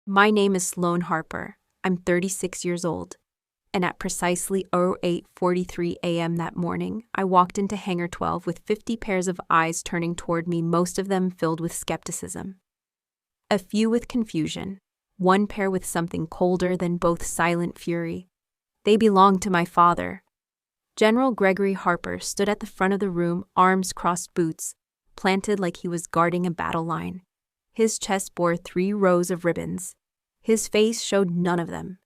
My name is Sloane Harper. I'm 36 years old. And at precisely 08:43 a.m. that morning, I walked into Hangar 12 with 50 pairs of eyes turning toward me, most of them filled with skepticism. A few with confusion, one pair with something colder than both silent fury. They belonged to my father. General Gregory Harper stood at the front of the room, arms crossed, boots planted like he was guarding a battle line. His chest bore 3 rows of ribbons. His face showed none of them.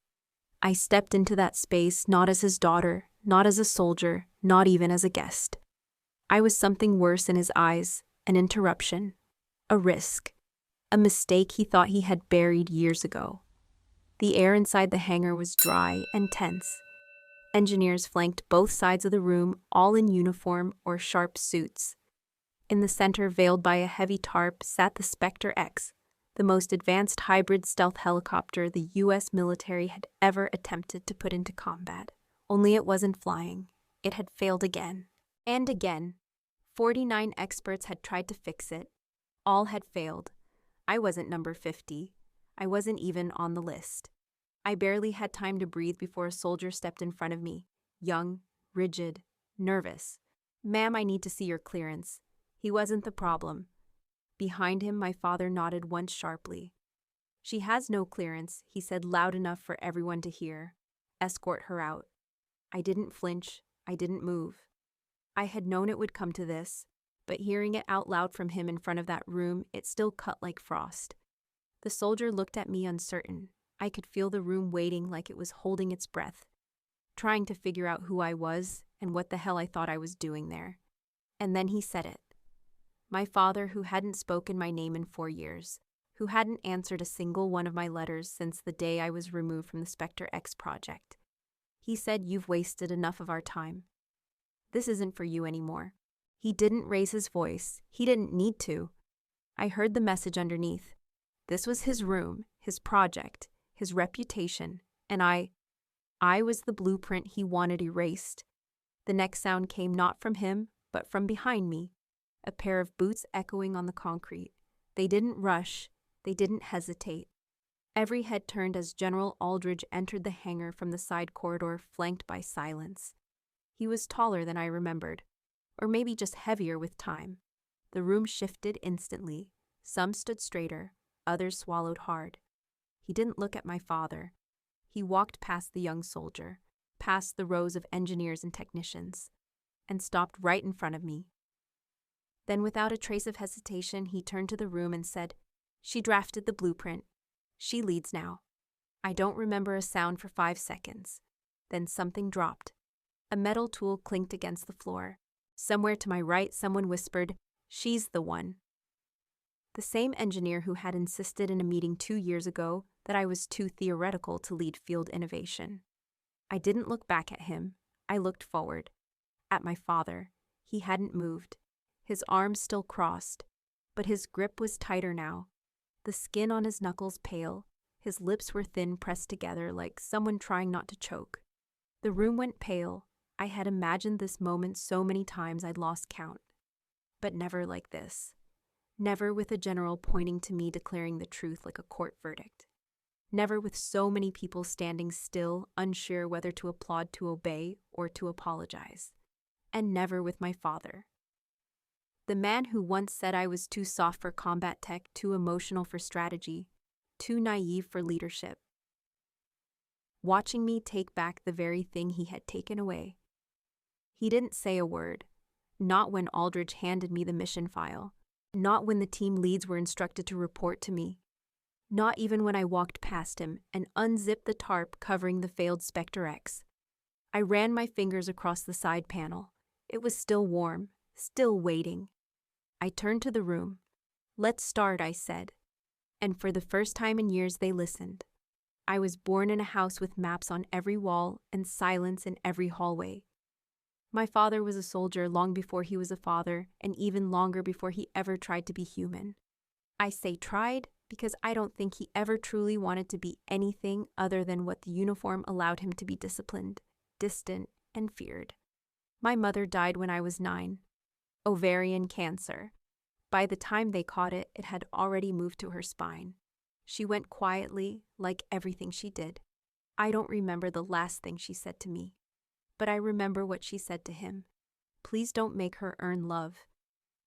I stepped into that space not as his daughter, not as a soldier, not even as a guest. I was something worse in his eyes, an interruption, a risk, a mistake he thought he had buried years ago. The air inside the hangar was dry and tense. Engineers flanked both sides of the room, all in uniform or sharp suits. In the center, veiled by a heavy tarp, sat the Specter-X, the most advanced hybrid stealth helicopter the U.S. military had ever attempted to put into combat. Only it wasn't flying. It had failed again. And again. 49 experts had tried to fix it. All had failed. I wasn't number 50. I wasn't even on the list. I barely had time to breathe before a soldier stepped in front of me, young, rigid, nervous. "Ma'am, I need to see your clearance." He wasn't the problem. Behind him, my father nodded once sharply. "She has no clearance," he said loud enough for everyone to hear. "Escort her out." I didn't flinch. I didn't move. I had known it would come to this, but hearing it out loud from him in front of that room, it still cut like frost. The soldier looked at me uncertain. I could feel the room waiting like it was holding its breath, trying to figure out who I was and what the hell I thought I was doing there. And then he said it. My father, who hadn't spoken my name in 4 years, who hadn't answered a single one of my letters since the day I was removed from the Specter-X project. He said, "You've wasted enough of our time. This isn't for you anymore." He didn't raise his voice. He didn't need to. I heard the message underneath. This was his room, his project, his reputation, and I was the blueprint he wanted erased. The next sound came not from him, but from behind me. A pair of boots echoing on the concrete. They didn't rush. They didn't hesitate. Every head turned as General Aldridge entered the hangar from the side corridor, flanked by silence. He was taller than I remembered, or maybe just heavier with time. The room shifted instantly. Some stood straighter, others swallowed hard. He didn't look at my father. He walked past the young soldier, past the rows of engineers and technicians, and stopped right in front of me. Then, without a trace of hesitation, he turned to the room and said, "She drafted the blueprint. She leads now." I don't remember a sound for 5 seconds. Then something dropped. A metal tool clinked against the floor. Somewhere to my right, someone whispered, "She's the one." The same engineer who had insisted in a meeting 2 years ago that I was too theoretical to lead field innovation. I didn't look back at him. I looked forward. At my father. He hadn't moved. His arms still crossed, but his grip was tighter now. The skin on his knuckles pale. His lips were thin, pressed together like someone trying not to choke. The room went pale. I had imagined this moment so many times I'd lost count. But never like this. Never with a general pointing to me declaring the truth like a court verdict. Never with so many people standing still, unsure whether to applaud, to obey, or to apologize. And never with my father. The man who once said I was too soft for combat tech, too emotional for strategy, too naive for leadership. Watching me take back the very thing he had taken away. He didn't say a word. Not when Aldridge handed me the mission file. Not when the team leads were instructed to report to me. Not even when I walked past him and unzipped the tarp covering the failed Specter-X. I ran my fingers across the side panel. It was still warm, still waiting. I turned to the room. "Let's start," I said. And for the first time in years, they listened. I was born in a house with maps on every wall and silence in every hallway. My father was a soldier long before he was a father, and even longer before he ever tried to be human. I say tried because I don't think he ever truly wanted to be anything other than what the uniform allowed him to be: disciplined, distant, and feared. My mother died when I was 9. Ovarian cancer. By the time they caught it, it had already moved to her spine. She went quietly, like everything she did. I don't remember the last thing she said to me, but I remember what she said to him. Please don't make her earn love.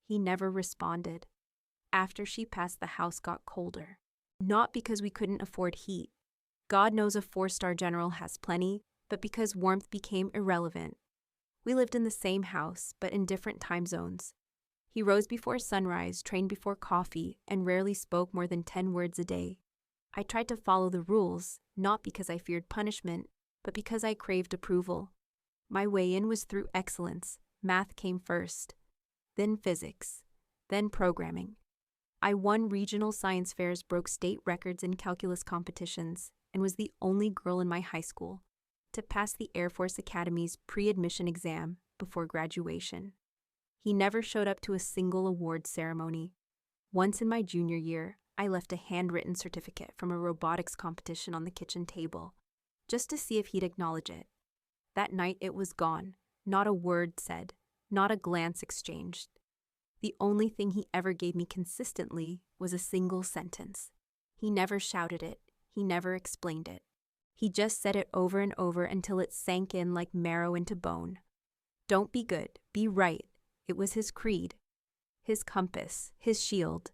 He never responded. After she passed, the house got colder. Not because we couldn't afford heat. God knows a 4-star general has plenty, but because warmth became irrelevant. We lived in the same house, but in different time zones. He rose before sunrise, trained before coffee, and rarely spoke more than 10 words a day. I tried to follow the rules, not because I feared punishment, but because I craved approval. My way in was through excellence. Math came first, then physics, then programming. I won regional science fairs, broke state records in calculus competitions, and was the only girl in my high school to pass the Air Force Academy's pre-admission exam before graduation. He never showed up to a single award ceremony. Once in my junior year, I left a handwritten certificate from a robotics competition on the kitchen table, just to see if he'd acknowledge it. That night it was gone, not a word said, not a glance exchanged. The only thing he ever gave me consistently was a single sentence. He never shouted it, he never explained it. He just said it over and over until it sank in like marrow into bone. Don't be good, be right. It was his creed, his compass, his shield.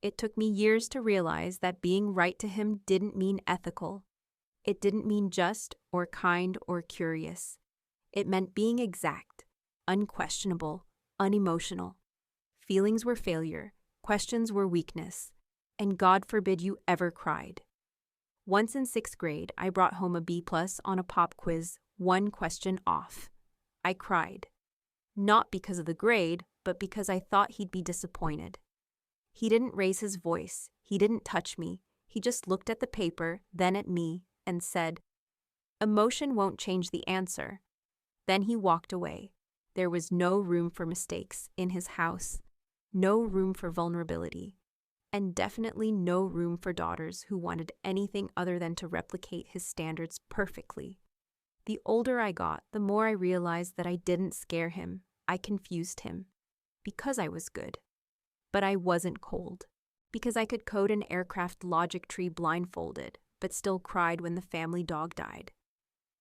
It took me years to realize that being right to him didn't mean ethical. It didn't mean just or kind or curious. It meant being exact, unquestionable, unemotional. Feelings were failure, questions were weakness, and God forbid you ever cried. Once in 6th grade, I brought home a B+ on a pop quiz, 1 question off. I cried. Not because of the grade, but because I thought he'd be disappointed. He didn't raise his voice, he didn't touch me, he just looked at the paper, then at me, and said, "Emotion won't change the answer." Then he walked away. There was no room for mistakes in his house, no room for vulnerability, and definitely no room for daughters who wanted anything other than to replicate his standards perfectly. The older I got, the more I realized that I didn't scare him, I confused him, because I was good. But I wasn't cold, because I could code an aircraft logic tree blindfolded, but still cried when the family dog died.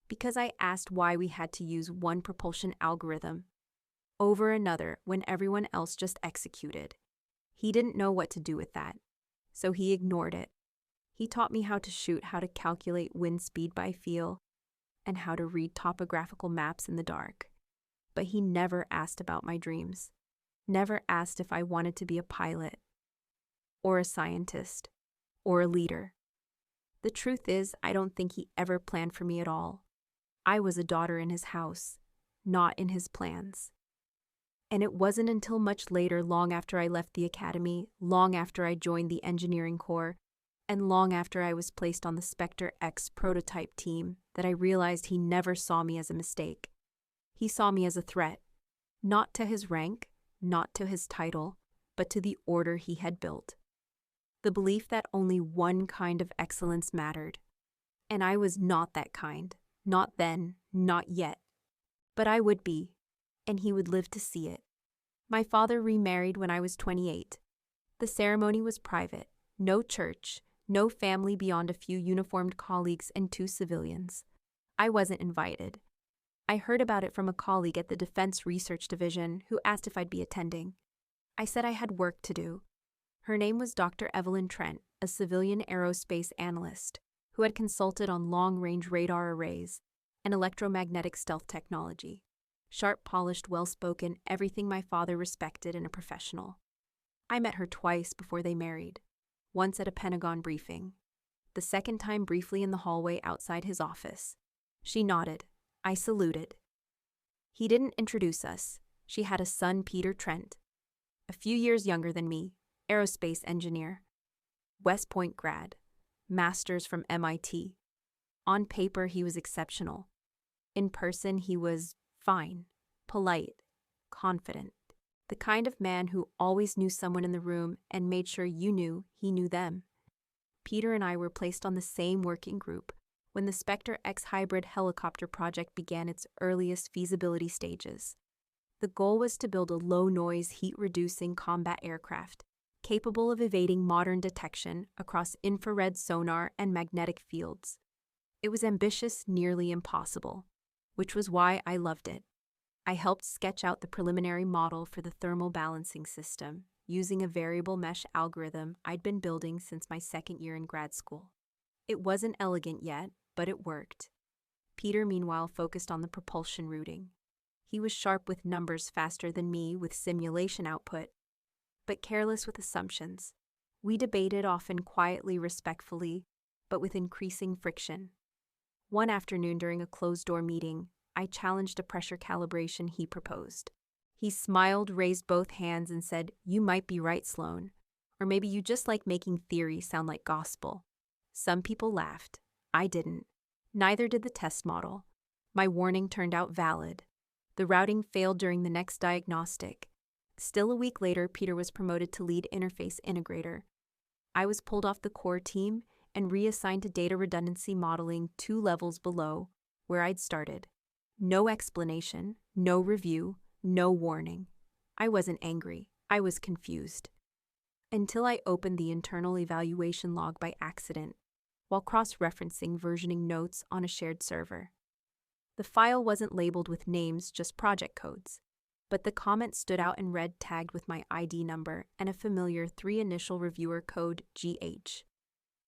Because I asked why we had to use one propulsion algorithm over another when everyone else just executed. He didn't know what to do with that, so he ignored it. He taught me how to shoot, how to calculate wind speed by feel, and how to read topographical maps in the dark. But he never asked about my dreams, never asked if I wanted to be a pilot, or a scientist, or a leader. The truth is, I don't think he ever planned for me at all. I was a daughter in his house, not in his plans. And it wasn't until much later, long after I left the academy, long after I joined the engineering corps, and long after I was placed on the Specter-X prototype team, that I realized he never saw me as a mistake. He saw me as a threat, not to his rank, not to his title, but to the order he had built. The belief that only one kind of excellence mattered. And I was not that kind, not then, not yet. But I would be, and he would live to see it. My father remarried when I was 28. The ceremony was private, no church, no family beyond a few uniformed colleagues and 2 civilians. I wasn't invited. I heard about it from a colleague at the Defense Research Division who asked if I'd be attending. I said I had work to do. Her name was Dr. Evelyn Trent, a civilian aerospace analyst who had consulted on long-range radar arrays and electromagnetic stealth technology. Sharp, polished, well-spoken, everything my father respected in a professional. I met her twice before they married, once at a Pentagon briefing, the second time briefly in the hallway outside his office. She nodded. I saluted. He didn't introduce us. She had a son, Peter Trent, a few years younger than me, aerospace engineer, West Point grad, master's from MIT. On paper, he was exceptional. In person, he was fine, polite, confident, the kind of man who always knew someone in the room and made sure you knew he knew them. Peter and I were placed on the same working group when the Specter-X hybrid helicopter project began its earliest feasibility stages. The goal was to build a low-noise, heat-reducing combat aircraft capable of evading modern detection across infrared sonar and magnetic fields. It was ambitious, nearly impossible, which was why I loved it. I helped sketch out the preliminary model for the thermal balancing system using a variable mesh algorithm I'd been building since my second year in grad school. It wasn't elegant yet, but it worked. Peter, meanwhile, focused on the propulsion routing. He was sharp with numbers, faster than me with simulation output, but careless with assumptions. We debated, often quietly, respectfully, but with increasing friction. One afternoon during a closed-door meeting, I challenged a pressure calibration he proposed. He smiled, raised both hands, and said, "You might be right, Sloane. Or maybe you just like making theory sound like gospel." Some people laughed. I didn't. Neither did the test model. My warning turned out valid. The routing failed during the next diagnostic. Still, a week later, Peter was promoted to lead interface integrator. I was pulled off the core team and reassigned to data redundancy modeling 2 levels below, where I'd started. No explanation, no review, no warning. I wasn't angry. I was confused. Until I opened the internal evaluation log by accident, while cross-referencing versioning notes on a shared server. The file wasn't labeled with names, just project codes, but the comment stood out in red, tagged with my ID number and a familiar 3-initial reviewer code, GH.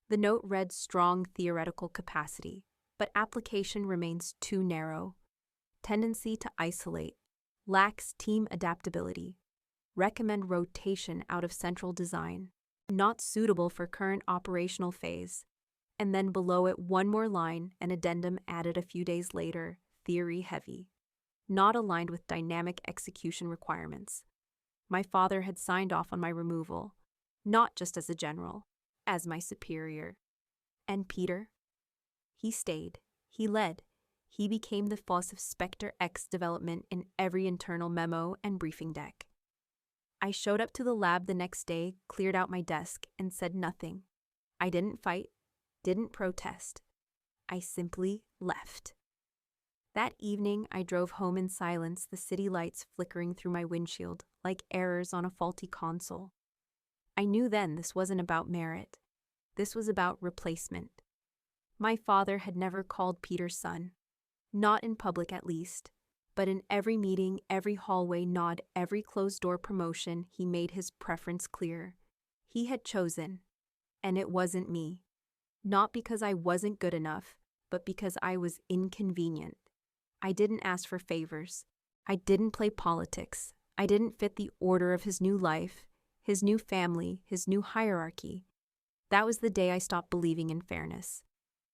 The note read, "Strong theoretical capacity, but application remains too narrow. Tendency to isolate. Lacks team adaptability. Recommend rotation out of central design. Not suitable for current operational phase." And then below it, one more line, an addendum added a few days later, "Theory heavy. Not aligned with dynamic execution requirements." My father had signed off on my removal, not just as a general, as my superior. And Peter? He stayed. He led. He became the boss of Specter-X development in every internal memo and briefing deck. I showed up to the lab the next day, cleared out my desk, and said nothing. I didn't fight. Didn't protest. I simply left. That evening, I drove home in silence, the city lights flickering through my windshield like errors on a faulty console. I knew then this wasn't about merit. This was about replacement. My father had never called Peter son. Not in public, at least. But in every meeting, every hallway nod, every closed-door promotion, he made his preference clear. He had chosen. And it wasn't me. Not because I wasn't good enough, but because I was inconvenient. I didn't ask for favors. I didn't play politics. I didn't fit the order of his new life, his new family, his new hierarchy. That was the day I stopped believing in fairness.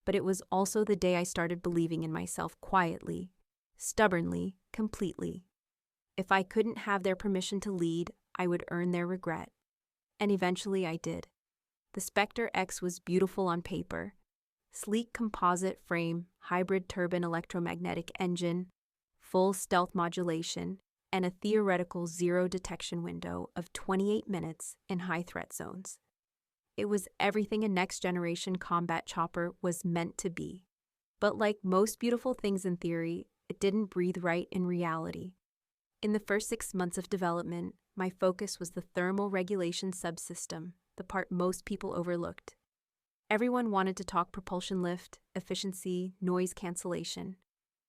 But it was also the day I started believing in myself quietly, stubbornly, completely. If I couldn't have their permission to lead, I would earn their regret. And eventually I did. The Specter-X was beautiful on paper. Sleek composite frame, hybrid turbine electromagnetic engine, full stealth modulation, and a theoretical zero detection window of 28 minutes in high threat zones. It was everything a next-generation combat chopper was meant to be. But like most beautiful things in theory, it didn't breathe right in reality. In the first 6 months of development, my focus was the thermal regulation subsystem, the part most people overlooked. Everyone wanted to talk propulsion lift, efficiency, noise cancellation.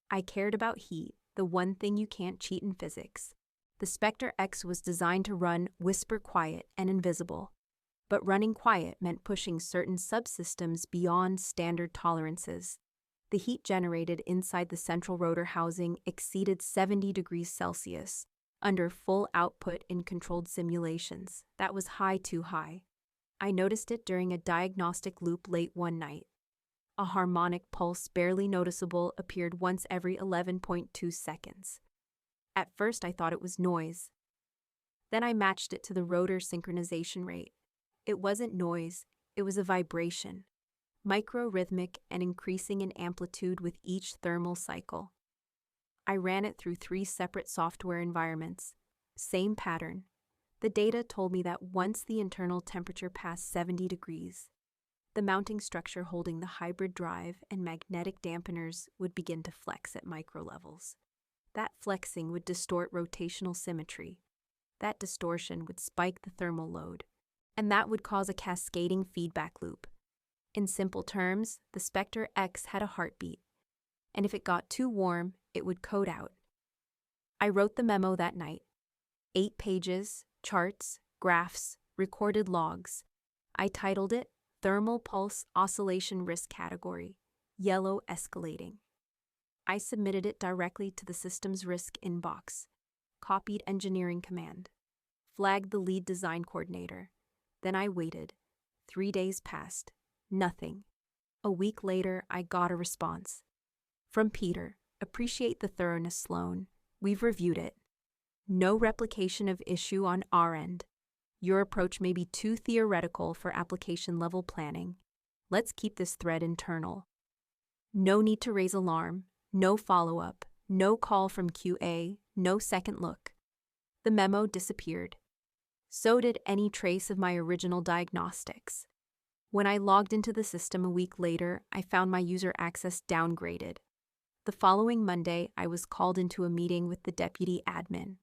I cared about heat, the one thing you can't cheat in physics. The Specter-X was designed to run whisper quiet and invisible. But running quiet meant pushing certain subsystems beyond standard tolerances. The heat generated inside the central rotor housing exceeded 70 degrees Celsius, under full output in controlled simulations. That was high, too high. I noticed it during a diagnostic loop late one night. A harmonic pulse barely noticeable appeared once every 11.2 seconds. At first I thought it was noise. Then I matched it to the rotor synchronization rate. It wasn't noise, it was a vibration, micro-rhythmic and increasing in amplitude with each thermal cycle. I ran it through 3 separate software environments. Same pattern. The data told me that once the internal temperature passed 70 degrees, the mounting structure holding the hybrid drive and magnetic dampeners would begin to flex at micro levels. That flexing would distort rotational symmetry. That distortion would spike the thermal load. and that would cause a cascading feedback loop. In simple terms, the Specter-X had a heartbeat, and if it got too warm, it would code out. I wrote the memo that night. 8 pages, charts, graphs, recorded logs. I titled it Thermal Pulse Oscillation Risk Category, Yellow Escalating. I submitted it directly to the system's risk inbox, copied engineering command, flagged the lead design coordinator. Then I waited. 3 days passed. Nothing. A week later, I got a response. From Peter, appreciate the thoroughness, Sloane. We've reviewed it. No replication of issue on our end. Your approach may be too theoretical for application-level planning. Let's keep this thread internal. No need to raise alarm, no follow-up, no call from QA, no second look. The memo disappeared. So did any trace of my original diagnostics. When I logged into the system a week later, I found my user access downgraded. The following Monday, I was called into a meeting with the deputy admin.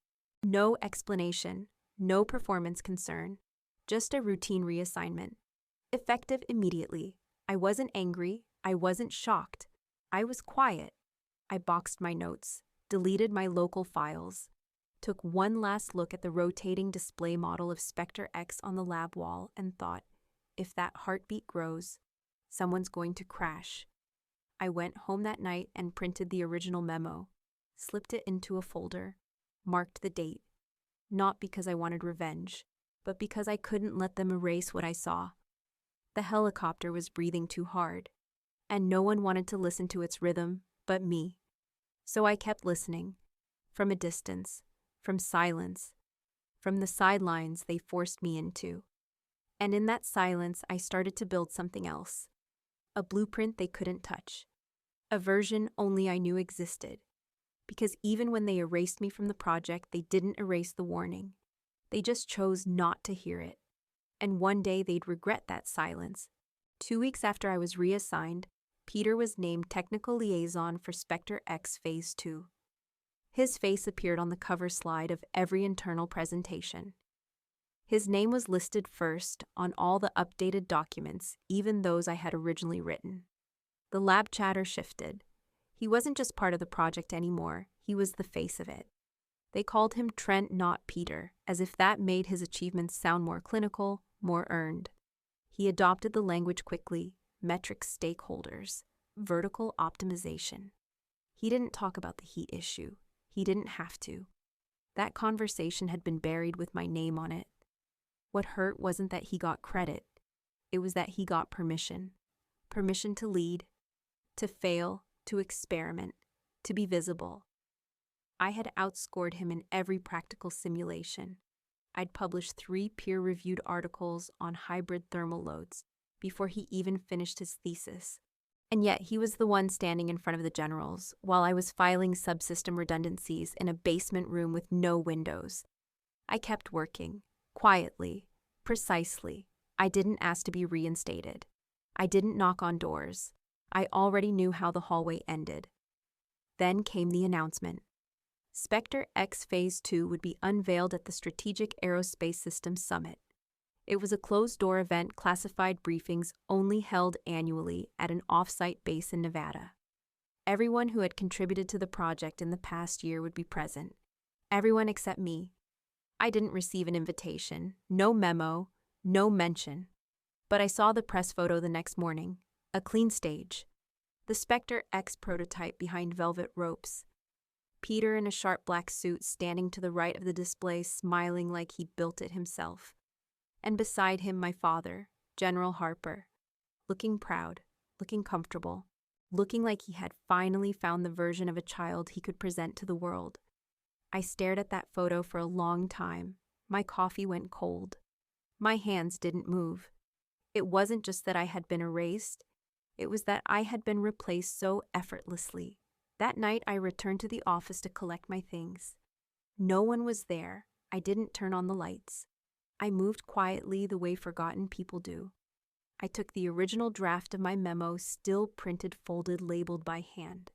No explanation, no performance concern, just a routine reassignment. Effective immediately. I wasn't angry, I wasn't shocked. I was quiet. I boxed my notes, deleted my local files, took one last look at the rotating display model of Specter-X on the lab wall and thought, if that heartbeat grows, someone's going to crash. I went home that night and printed the original memo, slipped it into a folder, marked the date, not because I wanted revenge, but because I couldn't let them erase what I saw. The helicopter was breathing too hard, and no one wanted to listen to its rhythm but me. So I kept listening, from a distance, from silence, from the sidelines they forced me into. And in that silence, I started to build something else. A blueprint they couldn't touch. A version only I knew existed. Because even when they erased me from the project, they didn't erase the warning. They just chose not to hear it. And one day they'd regret that silence. 2 weeks after I was reassigned, Peter was named Technical Liaison for Specter-X Phase 2. His face appeared on the cover slide of every internal presentation. His name was listed first on all the updated documents, even those I had originally written. The lab chatter shifted. He wasn't just part of the project anymore, he was the face of it. They called him Trent, not Peter, as if that made his achievements sound more clinical, more earned. He adopted the language quickly, metrics stakeholders, vertical optimization. He didn't talk about the heat issue. He didn't have to. That conversation had been buried with my name on it. What hurt wasn't that he got credit. It was that he got permission. Permission to lead, to fail, to experiment, to be visible. I had outscored him in every practical simulation. I'd published 3 peer-reviewed articles on hybrid thermal loads before he even finished his thesis. And yet he was the one standing in front of the generals while I was filing subsystem redundancies in a basement room with no windows. I kept working, quietly, precisely. I didn't ask to be reinstated. I didn't knock on doors. I already knew how the hallway ended. Then came the announcement. Specter-X Phase 2 would be unveiled at the Strategic Aerospace Systems Summit. It was a closed-door event, classified briefings only held annually at an off-site base in Nevada. Everyone who had contributed to the project in the past year would be present. Everyone except me. I didn't receive an invitation, no memo, no mention. But I saw the press photo the next morning, a clean stage. The Specter-X prototype behind velvet ropes. Peter in a sharp black suit standing to the right of the display, smiling like he built it himself. And beside him my father, General Harper, looking proud, looking comfortable, looking like he had finally found the version of a child he could present to the world. I stared at that photo for a long time. My coffee went cold. My hands didn't move. It wasn't just that I had been erased. It was that I had been replaced so effortlessly. That night I returned to the office to collect my things. No one was there. I didn't turn on the lights. I moved quietly the way forgotten people do. I took the original draft of my memo, still printed, folded, labeled by hand.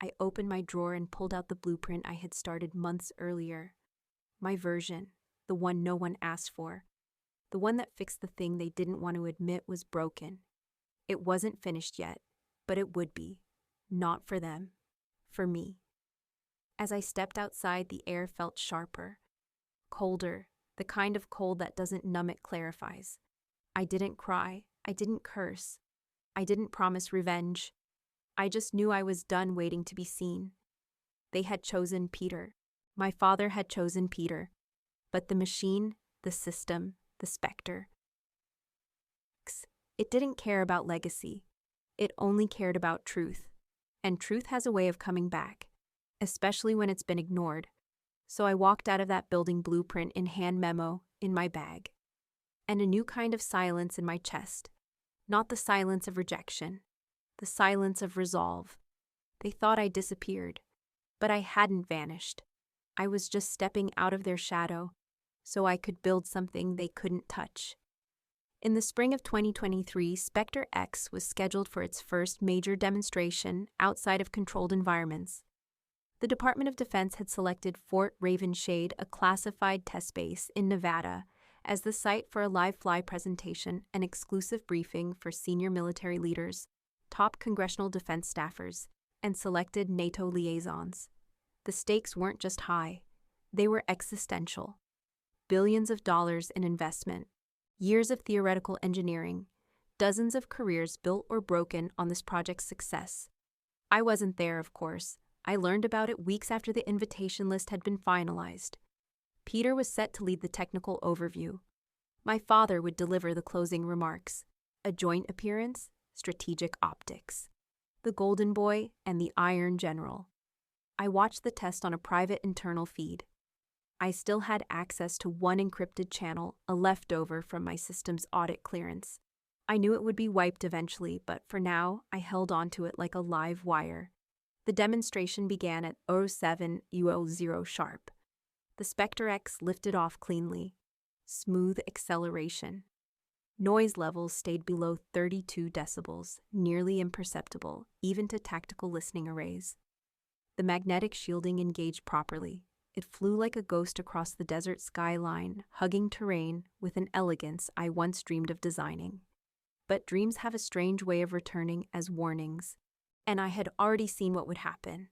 I opened my drawer and pulled out the blueprint I had started months earlier. My version, the one no one asked for. The one that fixed the thing they didn't want to admit was broken. It wasn't finished yet, but it would be. Not for them. For me. As I stepped outside, the air felt sharper. Colder, the kind of cold that doesn't numb, it clarifies. I didn't cry. I didn't curse. I didn't promise revenge. I just knew I was done waiting to be seen. They had chosen Peter. My father had chosen Peter. But the machine, the system, the Specter-X, it didn't care about legacy. It only cared about truth. And truth has a way of coming back, especially when it's been ignored. So I walked out of that building, blueprint in hand, memo in my bag, and a new kind of silence in my chest. Not the silence of rejection, the silence of resolve. They thought I disappeared, but I hadn't vanished. I was just stepping out of their shadow so I could build something they couldn't touch. In the spring of 2023, Specter-X was scheduled for its first major demonstration outside of controlled environments. The Department of Defense had selected Fort Ravenshade, a classified test base in Nevada, as the site for a live fly presentation and exclusive briefing for senior military leaders, top congressional defense staffers, and selected NATO liaisons. The stakes weren't just high, they were existential. Billions of dollars in investment, years of theoretical engineering, dozens of careers built or broken on this project's success. I wasn't there, of course. I learned about it weeks after the invitation list had been finalized. Peter was set to lead the technical overview. My father would deliver the closing remarks. A joint appearance, strategic optics. The Golden Boy and the Iron General. I watched the test on a private internal feed. I still had access to one encrypted channel, a leftover from my system's audit clearance. I knew it would be wiped eventually, but for now, I held onto it like a live wire. The demonstration began at 07:00 sharp. The Specter-X lifted off cleanly. Smooth acceleration. Noise levels stayed below 32 decibels, nearly imperceptible, even to tactical listening arrays. The magnetic shielding engaged properly. It flew like a ghost across the desert skyline, hugging terrain with an elegance I once dreamed of designing. But dreams have a strange way of returning as warnings, and I had already seen what would happen.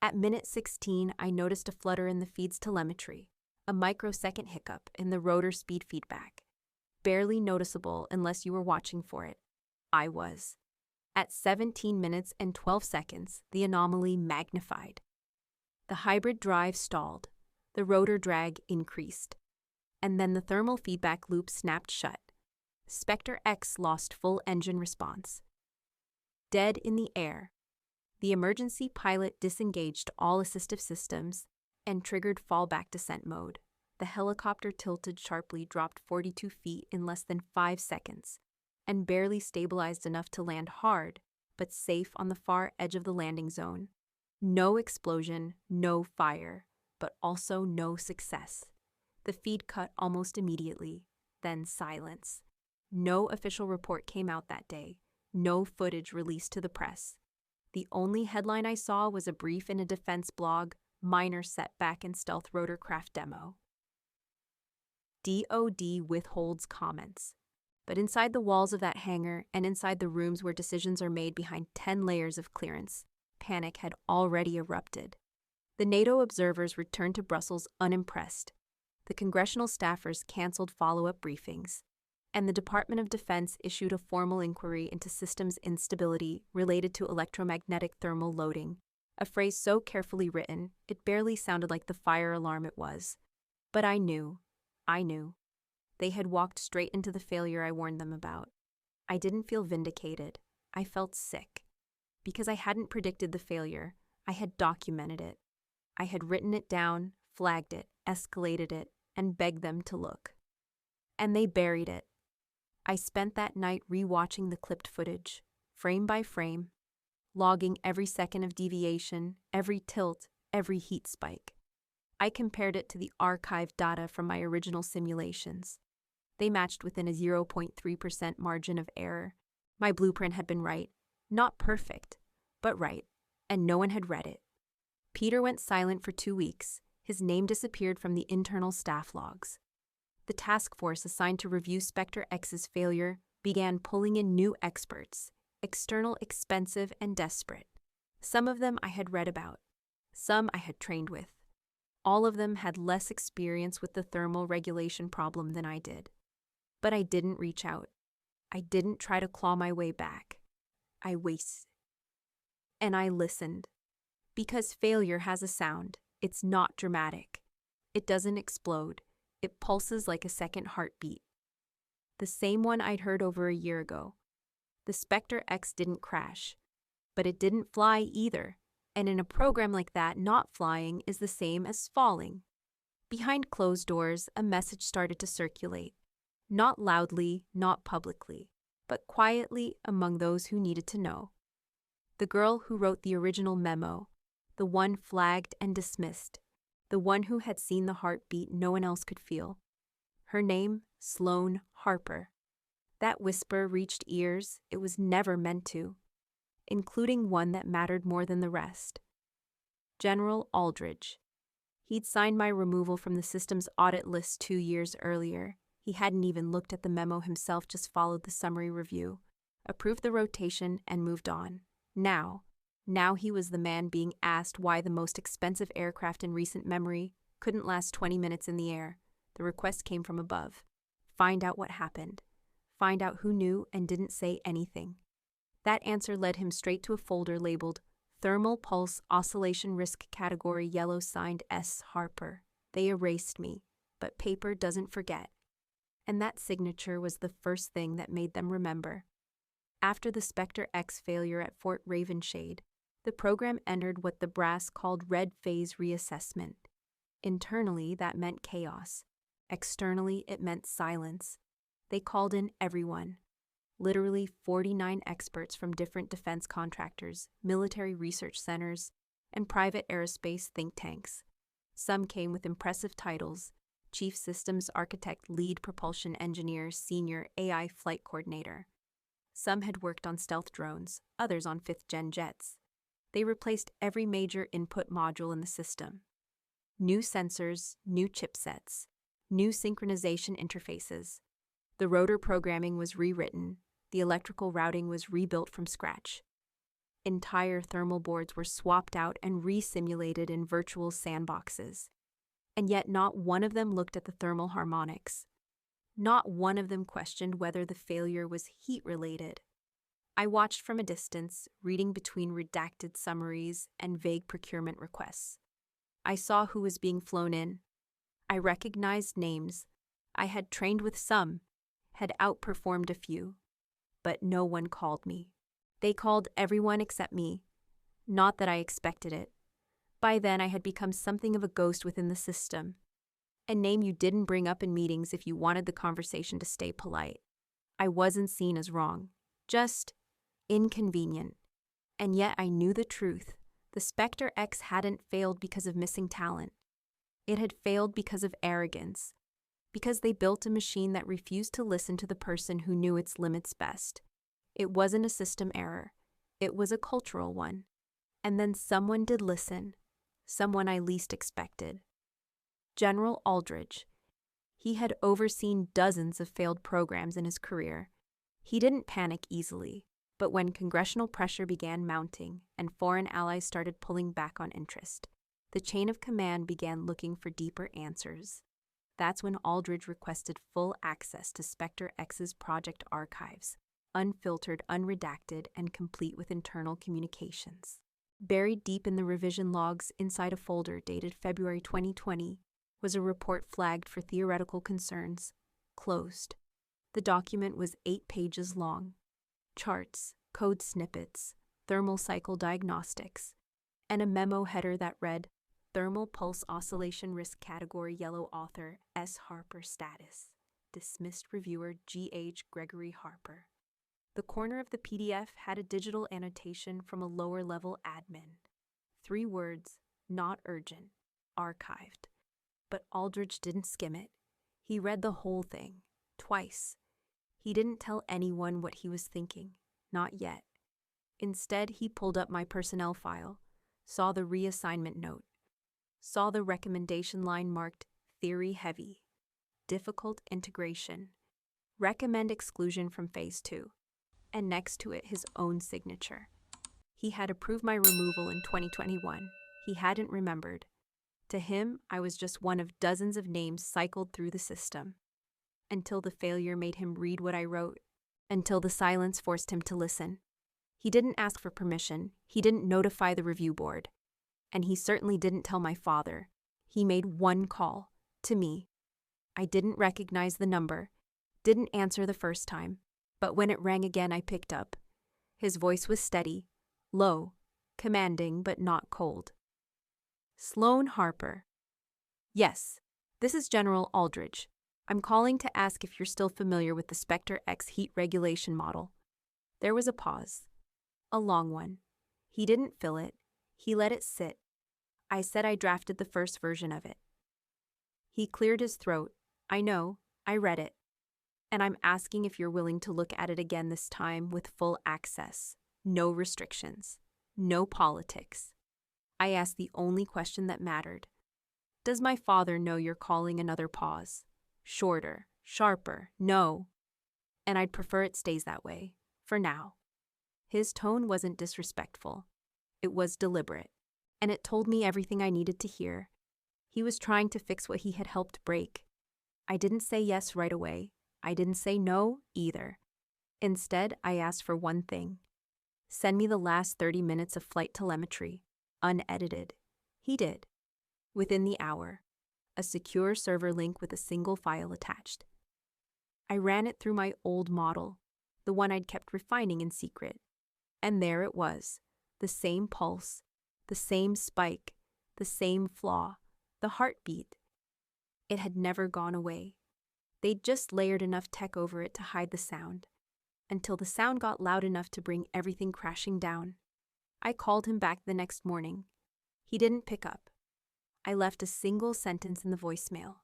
At minute 16, I noticed a flutter in the feed's telemetry, a microsecond hiccup in the rotor speed feedback. Barely noticeable unless you were watching for it. I was. At 17 minutes and 12 seconds, the anomaly magnified. The hybrid drive stalled, the rotor drag increased, and then the thermal feedback loop snapped shut. Specter-X lost full engine response. Dead in the air. The emergency pilot disengaged all assistive systems and triggered fallback descent mode. The helicopter tilted sharply, dropped 42 feet in less than 5 seconds, and barely stabilized enough to land hard, but safe on the far edge of the landing zone. No explosion, no fire, but also no success. The feed cut almost immediately, then silence. No official report came out that day, no footage released to the press. The only headline I saw was a brief in a defense blog, minor setback in stealth rotorcraft demo. DoD withholds comments. But inside the walls of that hangar and inside the rooms where decisions are made behind 10 layers of clearance, panic had already erupted. The NATO observers returned to Brussels unimpressed. The congressional staffers canceled follow-up briefings, and the Department of Defense issued a formal inquiry into systems instability related to electromagnetic thermal loading, a phrase so carefully written it barely sounded like the fire alarm it was. But I knew. They had walked straight into the failure I warned them about. I didn't feel vindicated. I felt sick. Because I hadn't predicted the failure, I had documented it. I had written it down, flagged it, escalated it, and begged them to look. And they buried it. I spent that night rewatching the clipped footage, frame by frame, logging every second of deviation, every tilt, every heat spike. I compared it to the archived data from my original simulations. They matched within a 0.3% margin of error. My blueprint had been right. Not perfect, but right, and no one had read it. Peter went silent for 2 weeks. His name disappeared from the internal staff logs. The task force assigned to review Specter-X's failure began pulling in new experts, external, expensive, and desperate. Some of them I had read about. Some I had trained with. All of them had less experience with the thermal regulation problem than I did. But I didn't reach out. I didn't try to claw my way back. I waited. And I listened. Because failure has a sound. It's not dramatic. It doesn't explode. It pulses like a second heartbeat. The same one I'd heard over a year ago. The Specter-X didn't crash. But it didn't fly either. And in a program like that, not flying is the same as falling. Behind closed doors, a message started to circulate. Not loudly, not publicly, but quietly among those who needed to know. The girl who wrote the original memo, the one flagged and dismissed, the one who had seen the heartbeat no one else could feel. Her name, Sloane Harper. That whisper reached ears it was never meant to, including one that mattered more than the rest. General Aldridge. He'd signed my removal from the system's audit list 2 years earlier. He hadn't even looked at the memo himself, just followed the summary review, approved the rotation, and moved on. Now he was the man being asked why the most expensive aircraft in recent memory couldn't last 20 minutes in the air. The request came from above. Find out what happened. Find out who knew and didn't say anything. That answer led him straight to a folder labeled Thermal Pulse Oscillation Risk Category Yellow, signed S. Harper. They erased me, but paper doesn't forget. And that signature was the first thing that made them remember. After the Specter-X failure at Fort Ravenshade, the program entered what the brass called red phase reassessment. Internally, that meant chaos. Externally, it meant silence. They called in everyone. Literally 49 experts from different defense contractors, military research centers, and private aerospace think tanks. Some came with impressive titles: Chief Systems Architect, Lead Propulsion Engineer, Senior AI Flight Coordinator. Some had worked on stealth drones, others on 5th-gen jets. They replaced every major input module in the system. New sensors, new chipsets, new synchronization interfaces. The rotor programming was rewritten. The electrical routing was rebuilt from scratch. Entire thermal boards were swapped out and re-simulated in virtual sandboxes. And yet not one of them looked at the thermal harmonics. Not one of them questioned whether the failure was heat-related. I watched from a distance, reading between redacted summaries and vague procurement requests. I saw who was being flown in. I recognized names. I had trained with some, had outperformed a few. But no one called me. They called everyone except me. Not that I expected it. By then I had become something of a ghost within the system. A name you didn't bring up in meetings if you wanted the conversation to stay polite. I wasn't seen as wrong. Just inconvenient. And yet I knew the truth. The Specter-X hadn't failed because of missing talent. It had failed because of arrogance. Because they built a machine that refused to listen to the person who knew its limits best. It wasn't a system error. It was a cultural one. And then someone did listen. Someone I least expected. General Aldridge. He had overseen dozens of failed programs in his career. He didn't panic easily, but when congressional pressure began mounting and foreign allies started pulling back on interest, the chain of command began looking for deeper answers. That's when Aldridge requested full access to Specter-X's project archives, unfiltered, unredacted, and complete with internal communications. Buried deep in the revision logs inside a folder dated February 2020 was a report flagged for theoretical concerns, closed. The document was 8 pages long. Charts, code snippets, thermal cycle diagnostics, and a memo header that read, Thermal Pulse Oscillation Risk Category Yellow, Author S. Harper, Status, Dismissed Reviewer G.H. Gregory Harper. The corner of the PDF had a digital annotation from a lower-level admin. 3 words, not urgent, archived. But Aldridge didn't skim it. He read the whole thing, twice. He didn't tell anyone what he was thinking, not yet. Instead, he pulled up my personnel file, saw the reassignment note, saw the recommendation line marked Theory Heavy. difficult integration. Recommend exclusion from Phase 2. And next to it, his own signature. He had approved my removal in 2021. He hadn't remembered. To him, I was just one of dozens of names cycled through the system. Until the failure made him read what I wrote. Until the silence forced him to listen. He didn't ask for permission. He didn't notify the review board. And he certainly didn't tell my father. He made one call. To me. I didn't recognize the number. Didn't answer the first time. But when it rang again, I picked up. His voice was steady, low, commanding but not cold. Sloane Harper. Yes, this is General Aldridge. I'm calling to ask if you're still familiar with the Specter-X heat regulation model. There was a pause. A long one. He didn't fill it. He let it sit. I said I drafted the first version of it. He cleared his throat. I know. I read it. And I'm asking if you're willing to look at it again this time with full access. No restrictions. No politics. I asked the only question that mattered. Does my father know you're calling another pause? Shorter, sharper, no. And I'd prefer it stays that way, for now. His tone wasn't disrespectful. It was deliberate, and it told me everything I needed to hear. He was trying to fix what he had helped break. I didn't say yes right away. I didn't say no either. Instead, I asked for one thing. Send me the last 30 minutes of flight telemetry, unedited. He did. Within the hour. A secure server link with a single file attached. I ran it through my old model, the one I'd kept refining in secret. And there it was, the same pulse, the same spike, the same flaw, the heartbeat. It had never gone away. They'd just layered enough tech over it to hide the sound, until the sound got loud enough to bring everything crashing down. I called him back the next morning. He didn't pick up. I left a single sentence in the voicemail.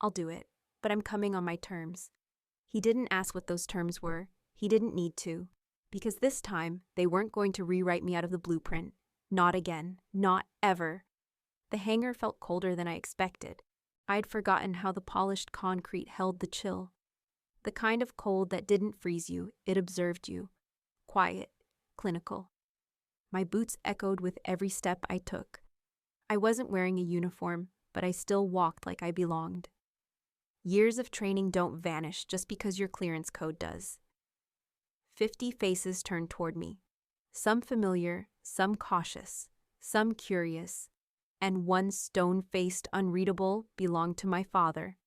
I'll do it, but I'm coming on my terms. He didn't ask what those terms were. He didn't need to, because this time they weren't going to rewrite me out of the blueprint. Not again. Not ever. The hangar felt colder than I expected. I'd forgotten how the polished concrete held the chill. The kind of cold that didn't freeze you, it observed you. Quiet, clinical. My boots echoed with every step I took. I wasn't wearing a uniform, but I still walked like I belonged. Years of training don't vanish just because your clearance code does. 50 faces turned toward me. Some familiar, some cautious, some curious, and one stone-faced, unreadable belonged to my father.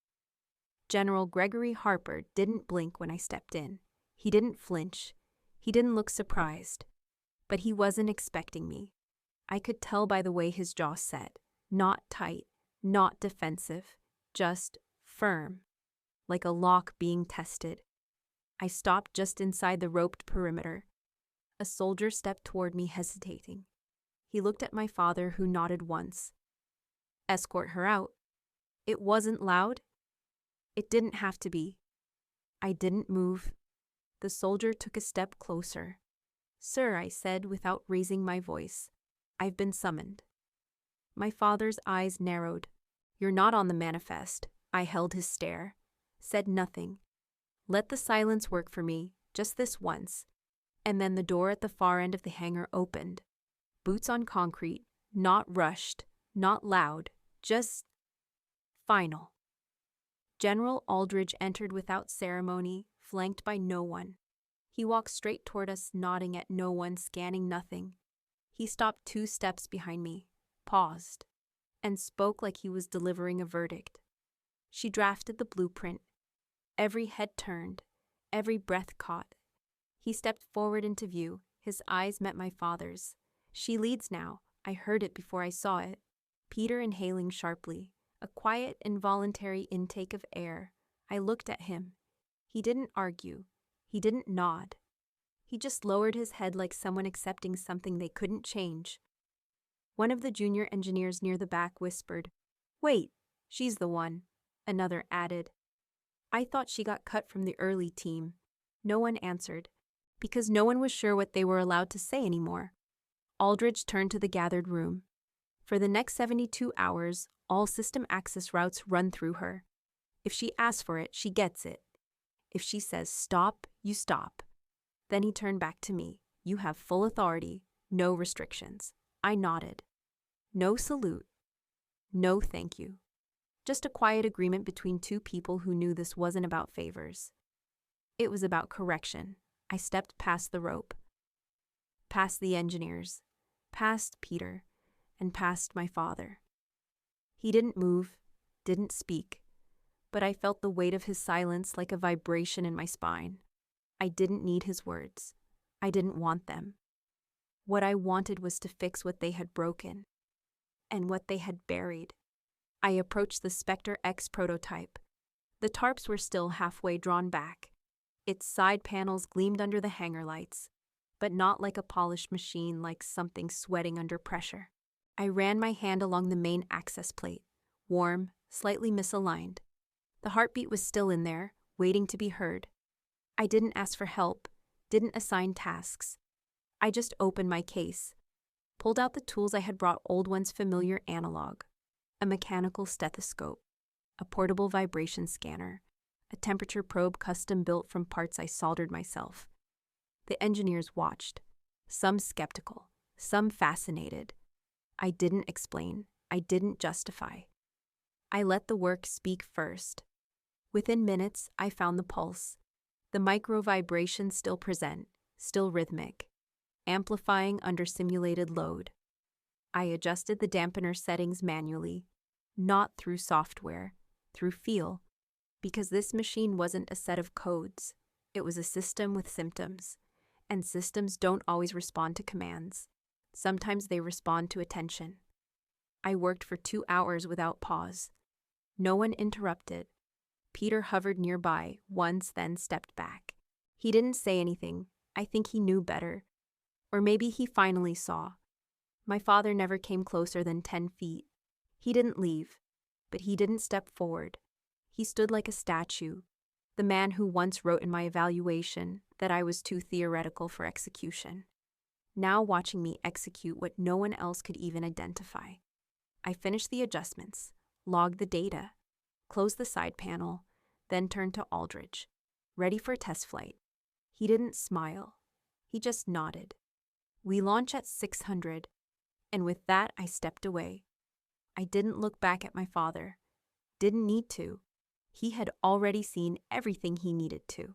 General Gregory Harper didn't blink when I stepped in. He didn't flinch. He didn't look surprised. But he wasn't expecting me. I could tell by the way his jaw set. Not tight, not defensive, just firm, like a lock being tested. I stopped just inside the roped perimeter. A soldier stepped toward me, hesitating. He looked at my father, who nodded once. Escort her out. It wasn't loud. It didn't have to be. I didn't move. The soldier took a step closer. Sir, I said without raising my voice, I've been summoned. My father's eyes narrowed. You're not on the manifest. I held his stare. Said nothing. Let the silence work for me, just this once. And then the door at the far end of the hangar opened. Boots on concrete, not rushed, not loud, just final. General Aldridge entered without ceremony, flanked by no one. He walked straight toward us, nodding at no one, scanning nothing. He stopped 2 steps behind me, paused, and spoke like he was delivering a verdict. She drafted the blueprint. Every head turned, every breath caught. He stepped forward into view. His eyes met my father's. She leads now. I heard it before I saw it. Peter inhaling sharply, a quiet, involuntary intake of air. I looked at him. He didn't argue. He didn't nod. He just lowered his head like someone accepting something they couldn't change. One of the junior engineers near the back whispered, "Wait, she's the one," another added. I thought she got cut from the early team. No one answered, because no one was sure what they were allowed to say anymore. Aldridge turned to the gathered room. For the next 72 hours, all system access routes run through her. If she asks for it, she gets it. If she says stop, you stop. Then he turned back to me. You have full authority, no restrictions. I nodded. No salute. No thank you. Just a quiet agreement between two people who knew this wasn't about favors. It was about correction. I stepped past the rope, past the engineers, past Peter, and past my father. He didn't move, didn't speak, but I felt the weight of his silence like a vibration in my spine. I didn't need his words. I didn't want them. What I wanted was to fix what they had broken and what they had buried. I approached the Specter-X prototype. The tarps were still halfway drawn back. Its side panels gleamed under the hangar lights, but not like a polished machine, like something sweating under pressure. I ran my hand along the main access plate, warm, slightly misaligned. The heartbeat was still in there, waiting to be heard. I didn't ask for help, didn't assign tasks. I just opened my case, pulled out the tools I had brought, old one's familiar analog, a mechanical stethoscope, a portable vibration scanner, a temperature probe custom-built from parts I soldered myself. The engineers watched, some skeptical, some fascinated. I didn't explain, I didn't justify. I let the work speak first. Within minutes, I found the pulse. The micro vibrations still present, still rhythmic, amplifying under simulated load. I adjusted the dampener settings manually, not through software, through feel, because this machine wasn't a set of codes. It was a system with symptoms, and systems don't always respond to commands. Sometimes they respond to attention. I worked for 2 hours without pause. No one interrupted. Peter hovered nearby once, then stepped back. He didn't say anything. I think he knew better. Or maybe he finally saw. My father never came closer than 10 feet. He didn't leave, but he didn't step forward. He stood like a statue, the man who once wrote in my evaluation that I was too theoretical for execution, now watching me execute what no one else could even identify. I finished the adjustments, logged the data, closed the side panel, then turned to Aldridge, ready for test flight. He didn't smile. He just nodded. We launch at 600, and with that I stepped away. I didn't look back at my father. Didn't need to. He had already seen everything he needed to.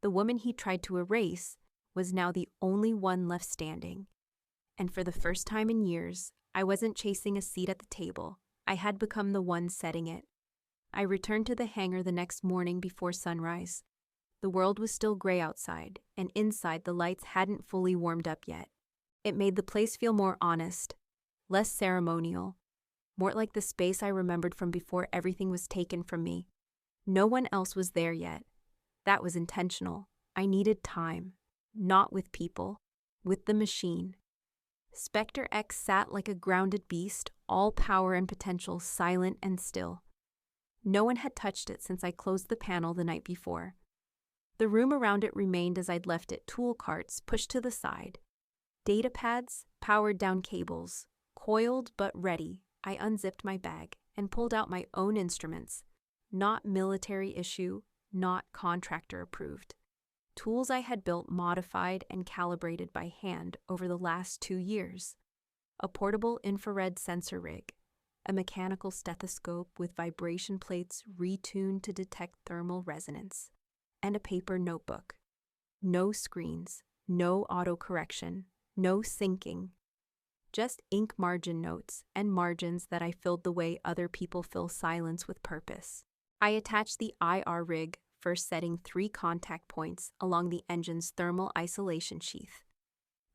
The woman he tried to erase was now the only one left standing. And for the first time in years, I wasn't chasing a seat at the table. I had become the one setting it. I returned to the hangar the next morning before sunrise. The world was still gray outside, and inside the lights hadn't fully warmed up yet. It made the place feel more honest, less ceremonial, more like the space I remembered from before everything was taken from me. No one else was there yet. That was intentional. I needed time, not with people, with the machine. Specter-X sat like a grounded beast, all power and potential, silent and still. No one had touched it since I closed the panel the night before. The room around it remained as I'd left it, tool carts pushed to the side. Data pads, powered down cables, coiled but ready. I unzipped my bag and pulled out my own instruments. Not military issue, not contractor approved. Tools I had built, modified, and calibrated by hand over the last 2 years. A portable infrared sensor rig, a mechanical stethoscope with vibration plates retuned to detect thermal resonance, and a paper notebook. No screens, no autocorrection, no syncing. Just ink margin notes and margins that I filled the way other people fill silence with purpose. I attached the IR rig, first setting 3 contact points along the engine's thermal isolation sheath.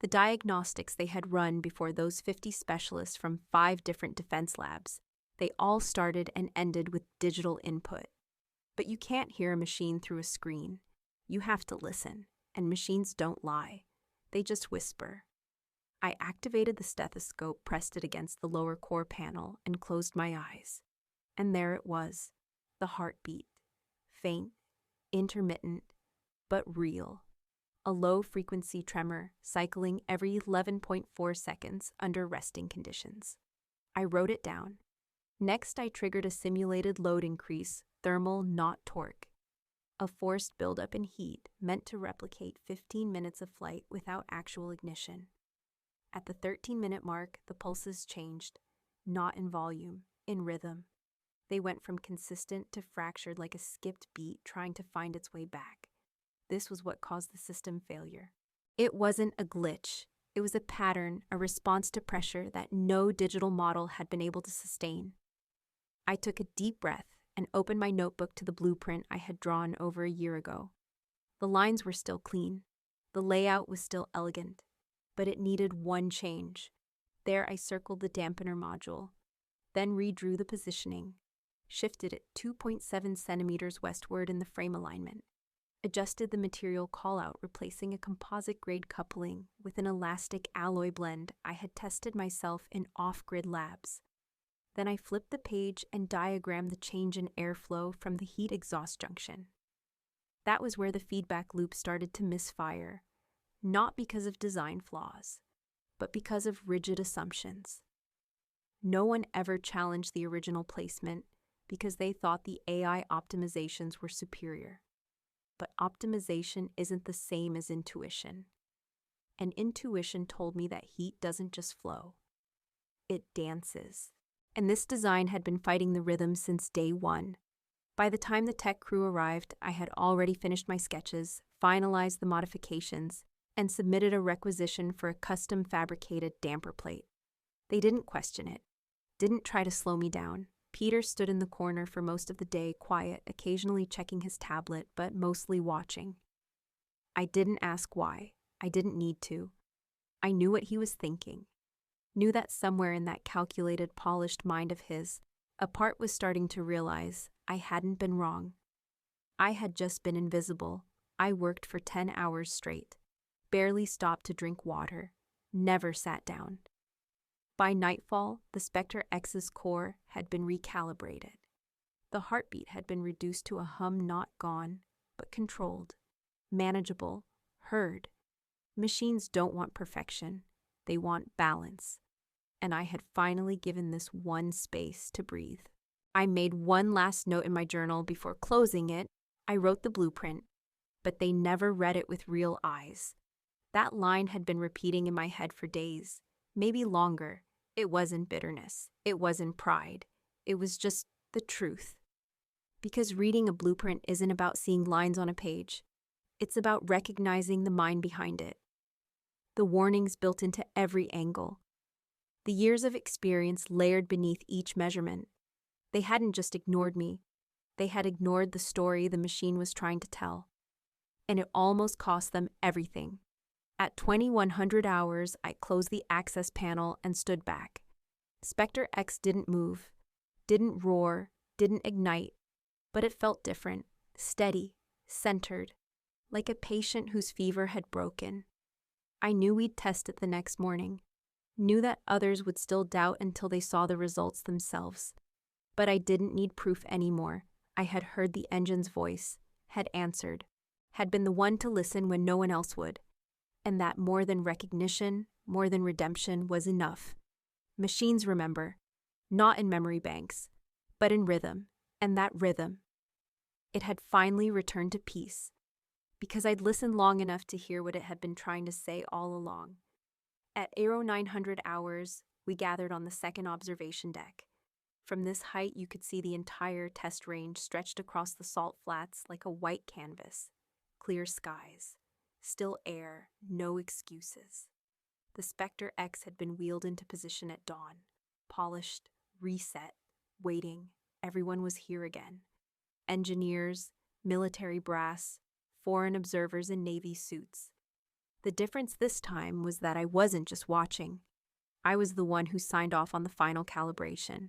The diagnostics they had run before those 50 specialists from 5 different defense labs, they all started and ended with digital input. But you can't hear a machine through a screen. You have to listen, and machines don't lie. They just whisper. I activated the stethoscope, pressed it against the lower core panel, and closed my eyes. And there it was, the heartbeat. Faint, intermittent, but real. A low-frequency tremor cycling every 11.4 seconds under resting conditions. I wrote it down. Next, I triggered a simulated load increase thermal, not torque. A forced buildup in heat meant to replicate 15 minutes of flight without actual ignition. At the 13-minute mark, the pulses changed, not in volume, in rhythm. They went from consistent to fractured like a skipped beat trying to find its way back. This was what caused the system failure. It wasn't a glitch. It was a pattern, a response to pressure that no digital model had been able to sustain. I took a deep breath and opened my notebook to the blueprint I had drawn over a year ago. The lines were still clean. The layout was still elegant. But it needed one change. There I circled the dampener module, then redrew the positioning, shifted it 2.7 centimeters westward in the frame alignment, adjusted the material callout, replacing a composite-grade coupling with an elastic alloy blend I had tested myself in off-grid labs. Then I flipped the page and diagrammed the change in airflow from the heat exhaust junction. That was where the feedback loop started to misfire, not because of design flaws, but because of rigid assumptions. No one ever challenged the original placement because they thought the AI optimizations were superior. But optimization isn't the same as intuition. And intuition told me that heat doesn't just flow. It dances. And this design had been fighting the rhythm since day one. By the time the tech crew arrived, I had already finished my sketches, finalized the modifications, and submitted a requisition for a custom fabricated damper plate. They didn't question it, didn't try to slow me down. Peter stood in the corner for most of the day, quiet, occasionally checking his tablet, but mostly watching. I didn't ask why. I didn't need to. I knew what he was thinking. Knew that somewhere in that calculated, polished mind of his, a part was starting to realize I hadn't been wrong. I had just been invisible. I worked for 10 hours straight. Barely stopped to drink water, never sat down. By nightfall, the Specter-X's core had been recalibrated. The heartbeat had been reduced to a hum not gone, but controlled, manageable, heard. Machines don't want perfection, they want balance. And I had finally given this one space to breathe. I made one last note in my journal before closing it. I wrote the blueprint, but they never read it with real eyes. That line had been repeating in my head for days, maybe longer. It wasn't bitterness. It wasn't pride. It was just the truth. Because reading a blueprint isn't about seeing lines on a page. It's about recognizing the mind behind it. The warnings built into every angle. The years of experience layered beneath each measurement. They hadn't just ignored me. They had ignored the story the machine was trying to tell. And it almost cost them everything. At 2100 hours, I closed the access panel and stood back. Specter-X didn't move, didn't roar, didn't ignite, but it felt different, steady, centered, like a patient whose fever had broken. I knew we'd test it the next morning, knew that others would still doubt until they saw the results themselves. But I didn't need proof anymore. I had heard the engine's voice, had answered, had been the one to listen when no one else would. And that more than recognition, more than redemption was enough. Machines remember, not in memory banks, but in rhythm, and that rhythm. It had finally returned to peace, because I'd listened long enough to hear what it had been trying to say all along. At 900 hours, we gathered on the second observation deck. From this height, you could see the entire test range stretched across the salt flats like a white canvas, clear skies. Still air, no excuses. The Specter-X had been wheeled into position at dawn, polished, reset, waiting. Everyone was here again. Engineers, military brass, foreign observers in Navy suits. The difference this time was that I wasn't just watching. I was the one who signed off on the final calibration.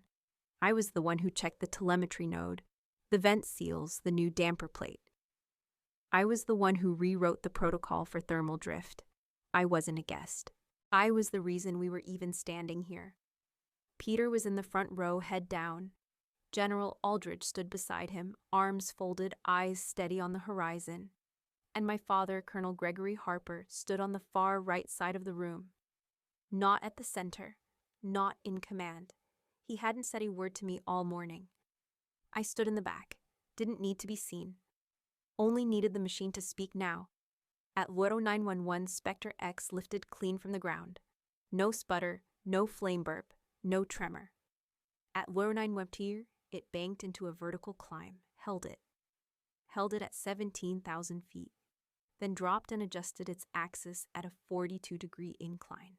I was the one who checked the telemetry node, the vent seals, the new damper plate. I was the one who rewrote the protocol for thermal drift. I wasn't a guest. I was the reason we were even standing here. Peter was in the front row, head down. General Aldridge stood beside him, arms folded, eyes steady on the horizon. And my father, Colonel Gregory Harper, stood on the far right side of the room. Not at the center, not in command. He hadn't said a word to me all morning. I stood in the back, Didn't need to be seen. Only needed the machine to speak now. At Loro 911, Specter-X lifted clean from the ground. No sputter, no flame burp, no tremor. At Loro 912, it banked into a vertical climb, held it at 17,000 feet, then dropped and adjusted its axis at a 42-degree incline.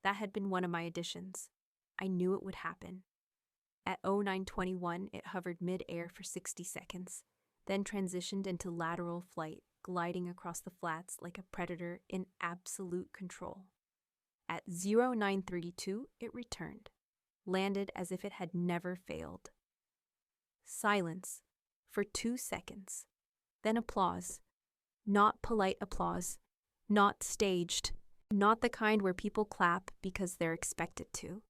That had been one of my additions. I knew it would happen. At 0921, it hovered mid-air for 60 seconds, then transitioned into lateral flight, gliding across the flats like a predator in absolute control. At 0932, it returned, landed as if it had never failed. Silence for 2 seconds. Then applause. Not polite applause. Not staged. Not the kind where people clap because they're expected to.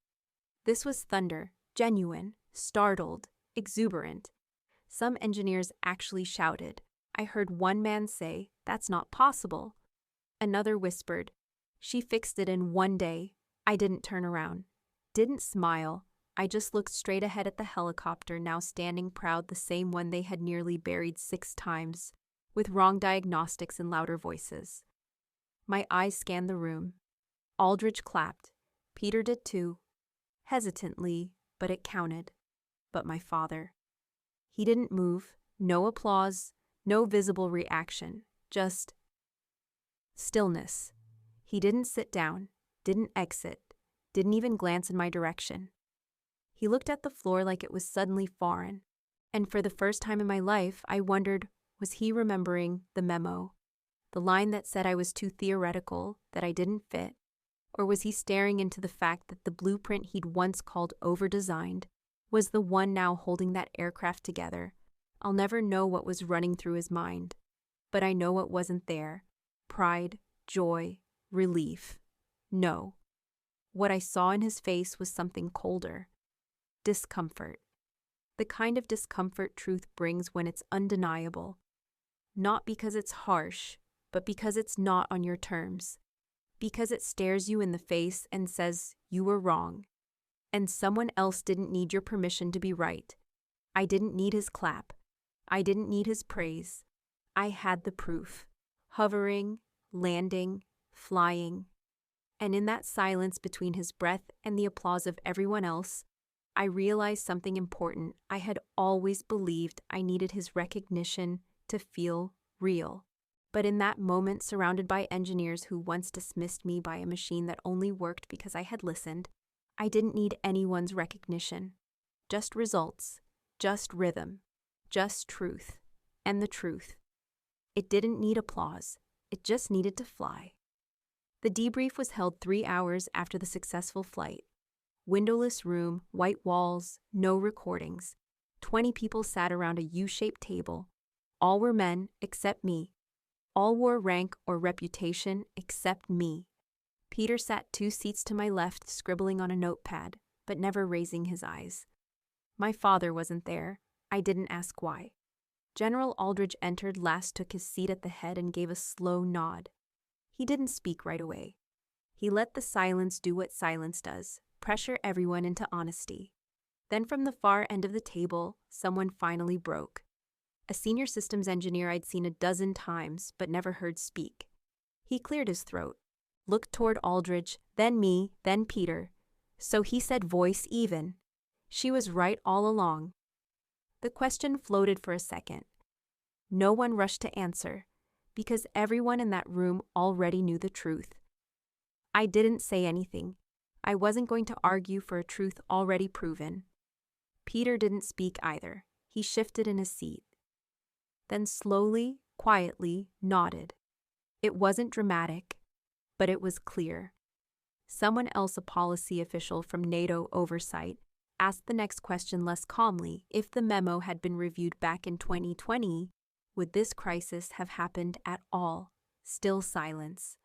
This was thunder, genuine, startled, exuberant. Some engineers actually shouted. I heard one man say, "That's not possible." Another whispered, "She fixed it in 1 day." I didn't turn around. Didn't smile. I just looked straight ahead at the helicopter, now standing proud, the same one they had nearly buried 6 times, with wrong diagnostics and louder voices. My eyes scanned the room. Aldridge clapped. Peter did too. Hesitantly, but it counted. But my father. He didn't move. No applause. No visible reaction. Just stillness. He didn't sit down. Didn't exit. Didn't even glance in my direction. He looked at the floor like it was suddenly foreign. And for the first time in my life, I wondered, was he remembering the memo? The line that said I was too theoretical, that I didn't fit? Or was he staring into the fact that the blueprint he'd once called over-designed was the one now holding that aircraft together? I'll never know what was running through his mind. But I know what wasn't there. Pride, joy, relief. No. What I saw in his face was something colder. Discomfort. The kind of discomfort truth brings when it's undeniable. Not because it's harsh, but because it's not on your terms. Because it stares you in the face and says you were wrong. And someone else didn't need your permission to be right. I didn't need his clap. I didn't need his praise. I had the proof. Hovering, landing, flying. And in that silence between his breath and the applause of everyone else, I realized something important. I had always believed I needed his recognition to feel real. But in that moment, surrounded by engineers who once dismissed me by a machine that only worked because I had listened, I didn't need anyone's recognition. Just results, just rhythm, just truth, and the truth. It didn't need applause. It just needed to fly. The debrief was held 3 hours after the successful flight. Windowless room, white walls, no recordings. 20 people sat around a U-shaped table. All were men except me. All wore rank or reputation except me. Peter sat 2 seats to my left, scribbling on a notepad, but never raising his eyes. My father wasn't there. I didn't ask why. General Aldridge entered last, took his seat at the head, and gave a slow nod. He didn't speak right away. He let the silence do what silence does, pressure everyone into honesty. Then from the far end of the table, someone finally broke. A senior systems engineer I'd seen a dozen times but never heard speak. He cleared his throat, looked toward Aldridge, then me, then Peter. So he said, voice even. She was right all along. The question floated for a second. No one rushed to answer, because everyone in that room already knew the truth. I didn't say anything. I wasn't going to argue for a truth already proven. Peter didn't speak either. He shifted in his seat. Then slowly, quietly, nodded. It wasn't dramatic, but it was clear. Someone else, a policy official from NATO oversight, asked the next question less calmly. If the memo had been reviewed back in 2020, would this crisis have happened at all? Still silence.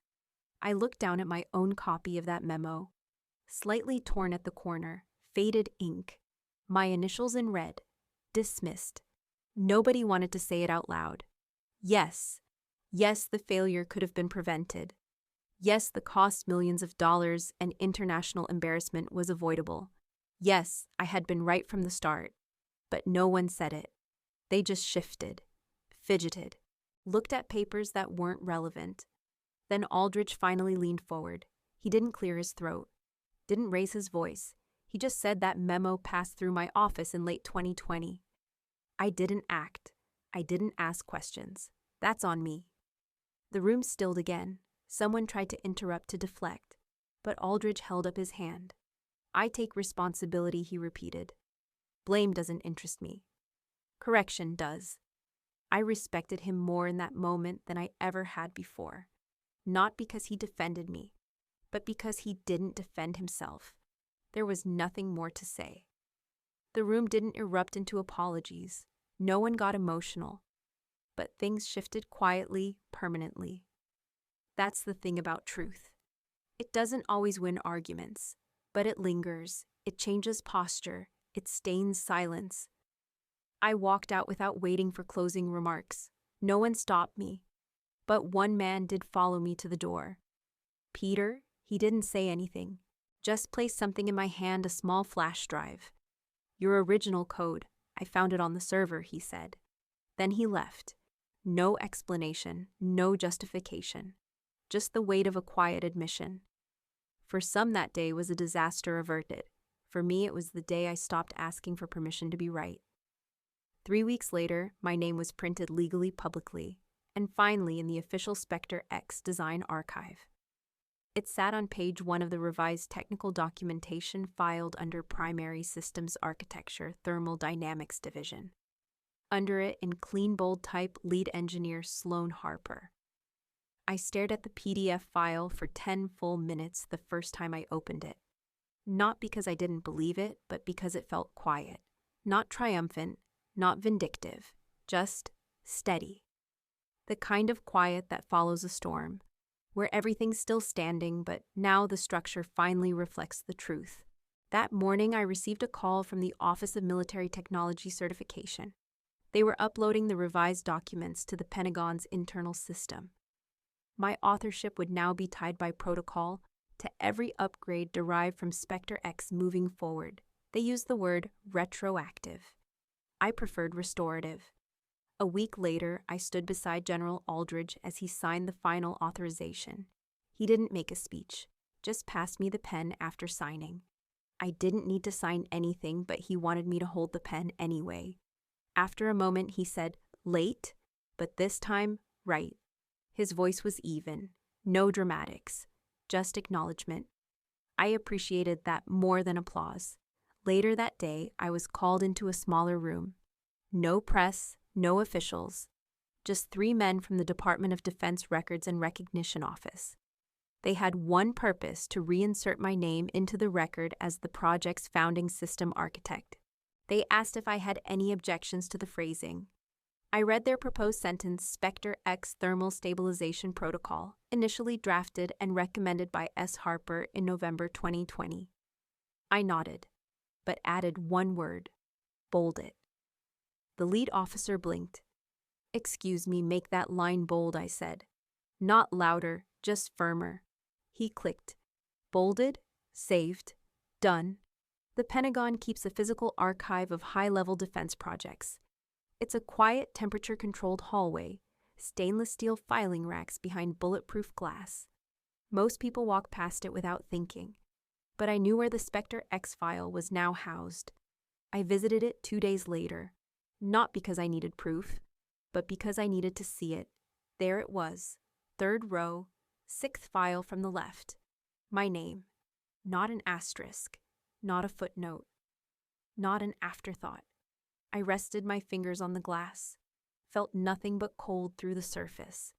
I looked down at my own copy of that memo. Slightly torn at the corner, faded ink. My initials in red. Dismissed. Nobody wanted to say it out loud. Yes. Yes, the failure could have been prevented. Yes, the cost millions of dollars and international embarrassment was avoidable. Yes, I had been right from the start. But no one said it. They just shifted, fidgeted, looked at papers that weren't relevant. Then Aldridge finally leaned forward. He didn't clear his throat, didn't raise his voice. He just said that memo passed through my office in late 2020. I didn't act. I didn't ask questions. That's on me. The room stilled again. Someone tried to interrupt to deflect, but Aldridge held up his hand. I take responsibility, he repeated. Blame doesn't interest me. Correction does. I respected him more in that moment than I ever had before. Not because he defended me, but because he didn't defend himself. There was nothing more to say. The room didn't erupt into apologies. No one got emotional. But things shifted quietly, permanently. That's the thing about truth. It doesn't always win arguments, but it lingers, it changes posture, it stains silence. I walked out without waiting for closing remarks. No one stopped me. But one man did follow me to the door. Peter, he didn't say anything. Just placed something in my hand, a small flash drive. Your original code. I found it on the server, he said. Then he left. No explanation, no justification. Just the weight of a quiet admission. For some, that day was a disaster averted. For me, it was the day I stopped asking for permission to be right. 3 weeks later, my name was printed legally publicly, and finally in the official Specter-X design archive. It sat on page 1 of the revised technical documentation filed under Primary Systems Architecture Thermal Dynamics Division. Under it, in clean bold type, lead engineer Sloane Harper. I stared at the PDF file for 10 full minutes the first time I opened it. Not because I didn't believe it, but because it felt quiet. Not triumphant, not vindictive, just steady. The kind of quiet that follows a storm, where everything's still standing, but now the structure finally reflects the truth. That morning, I received a call from the Office of Military Technology Certification. They were uploading the revised documents to the Pentagon's internal system. My authorship would now be tied by protocol to every upgrade derived from Specter-X moving forward. They used the word retroactive. I preferred restorative. A week later, I stood beside General Aldridge as he signed the final authorization. He didn't make a speech, just passed me the pen after signing. I didn't need to sign anything, but he wanted me to hold the pen anyway. After a moment, he said, "Late, but this time, right." His voice was even, no dramatics, just acknowledgement. I appreciated that more than applause. Later that day, I was called into a smaller room. No press, no officials, just 3 men from the Department of Defense Records and Recognition Office. They had one purpose: to reinsert my name into the record as the project's founding system architect. They asked if I had any objections to the phrasing. I read their proposed sentence, Specter-X Thermal Stabilization Protocol, initially drafted and recommended by S. Harper in November 2020. I nodded, but added one word: bold it. The lead officer blinked. "Excuse me, make that line bold," I said. "Not louder, just firmer." He clicked. Bolded, saved, done. The Pentagon keeps a physical archive of high-level defense projects. It's a quiet, temperature-controlled hallway, stainless steel filing racks behind bulletproof glass. Most people walk past it without thinking, but I knew where the Specter-X file was now housed. I visited it 2 days later, not because I needed proof, but because I needed to see it. There it was, 3rd row, 6th file from the left. My name. Not an asterisk, not a footnote, not an afterthought. I rested my fingers on the glass, felt nothing but cold through the surface.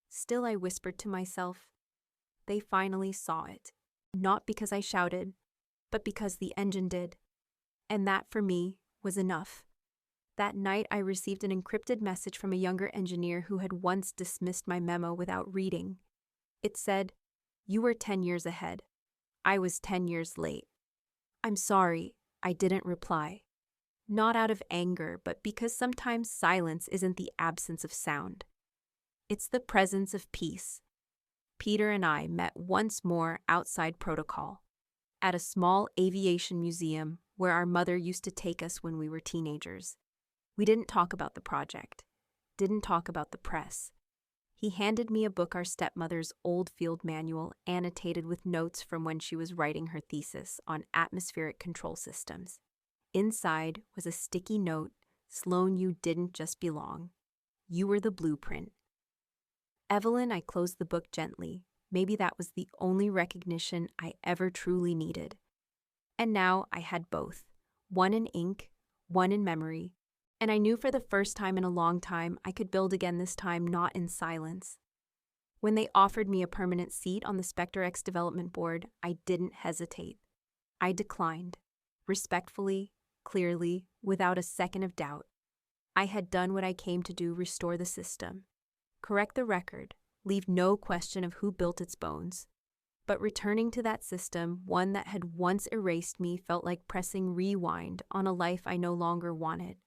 Still, I whispered to myself, they finally saw it. Not because I shouted, but because the engine did. And that, for me, was enough. That night, I received an encrypted message from a younger engineer who had once dismissed my memo without reading. It said, "You were 10 years ahead. I was 10 years late." "I'm sorry," I didn't reply. Not out of anger, but because sometimes silence isn't the absence of sound. It's the presence of peace. Peter and I met once more outside protocol, at a small aviation museum where our mother used to take us when we were teenagers. We didn't talk about the project, didn't talk about the press. He handed me a book, our stepmother's old field manual, annotated with notes from when she was writing her thesis on atmospheric control systems. Inside was a sticky note: Sloane, you didn't just belong. You were the blueprint. Evelyn, I closed the book gently. Maybe that was the only recognition I ever truly needed. And now I had both, one in ink, one in memory. And I knew for the first time in a long time I could build again, this time not in silence. When they offered me a permanent seat on the Specter-X development board, I didn't hesitate. I declined, respectfully, clearly, without a second of doubt. I had done what I came to do: restore the system. Correct the record, leave no question of who built its bones. But returning to that system, one that had once erased me, felt like pressing rewind on a life I no longer wanted.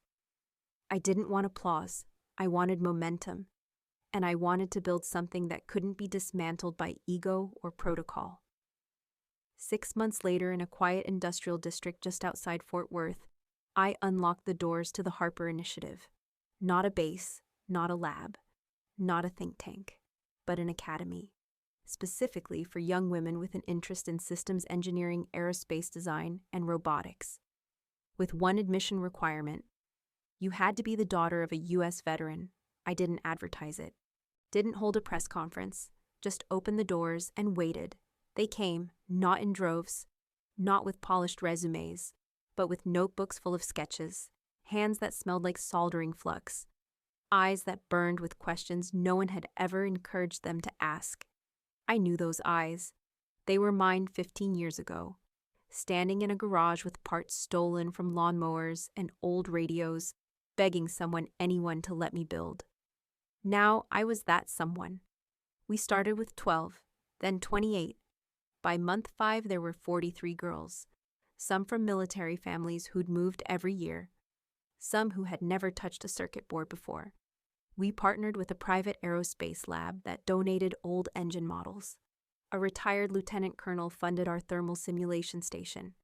I didn't want applause, I wanted momentum, and I wanted to build something that couldn't be dismantled by ego or protocol. 6 months later, in a quiet industrial district just outside Fort Worth, I unlocked the doors to the Harper Initiative. Not a base, not a lab, not a think tank, but an academy, specifically for young women with an interest in systems engineering, aerospace design, and robotics. With one admission requirement: you had to be the daughter of a U.S. veteran. I didn't advertise it, didn't hold a press conference, just opened the doors and waited. They came, not in droves, not with polished resumes, but with notebooks full of sketches, hands that smelled like soldering flux, eyes that burned with questions no one had ever encouraged them to ask. I knew those eyes. They were mine 15 years ago, standing in a garage with parts stolen from lawnmowers and old radios, begging anyone to let me build. Now I was that someone. We started with 12, then 28. By month 5, there were 43 girls, some from military families who'd moved every year, some who had never touched a circuit board before. We partnered with a private aerospace lab that donated old engine models. A retired lieutenant colonel funded our thermal simulation station,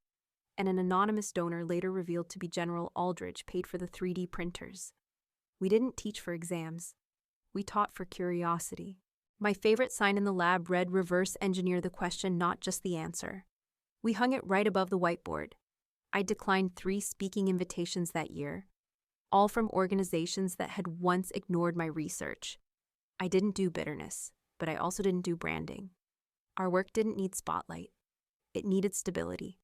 and an anonymous donor, later revealed to be General Aldridge, paid for the 3D printers. We didn't teach for exams. We taught for curiosity. My favorite sign in the lab read, "Reverse engineer the question, not just the answer." We hung it right above the whiteboard. I declined 3 speaking invitations that year, all from organizations that had once ignored my research. I didn't do bitterness, but I also didn't do branding. Our work didn't need spotlight. It needed stability.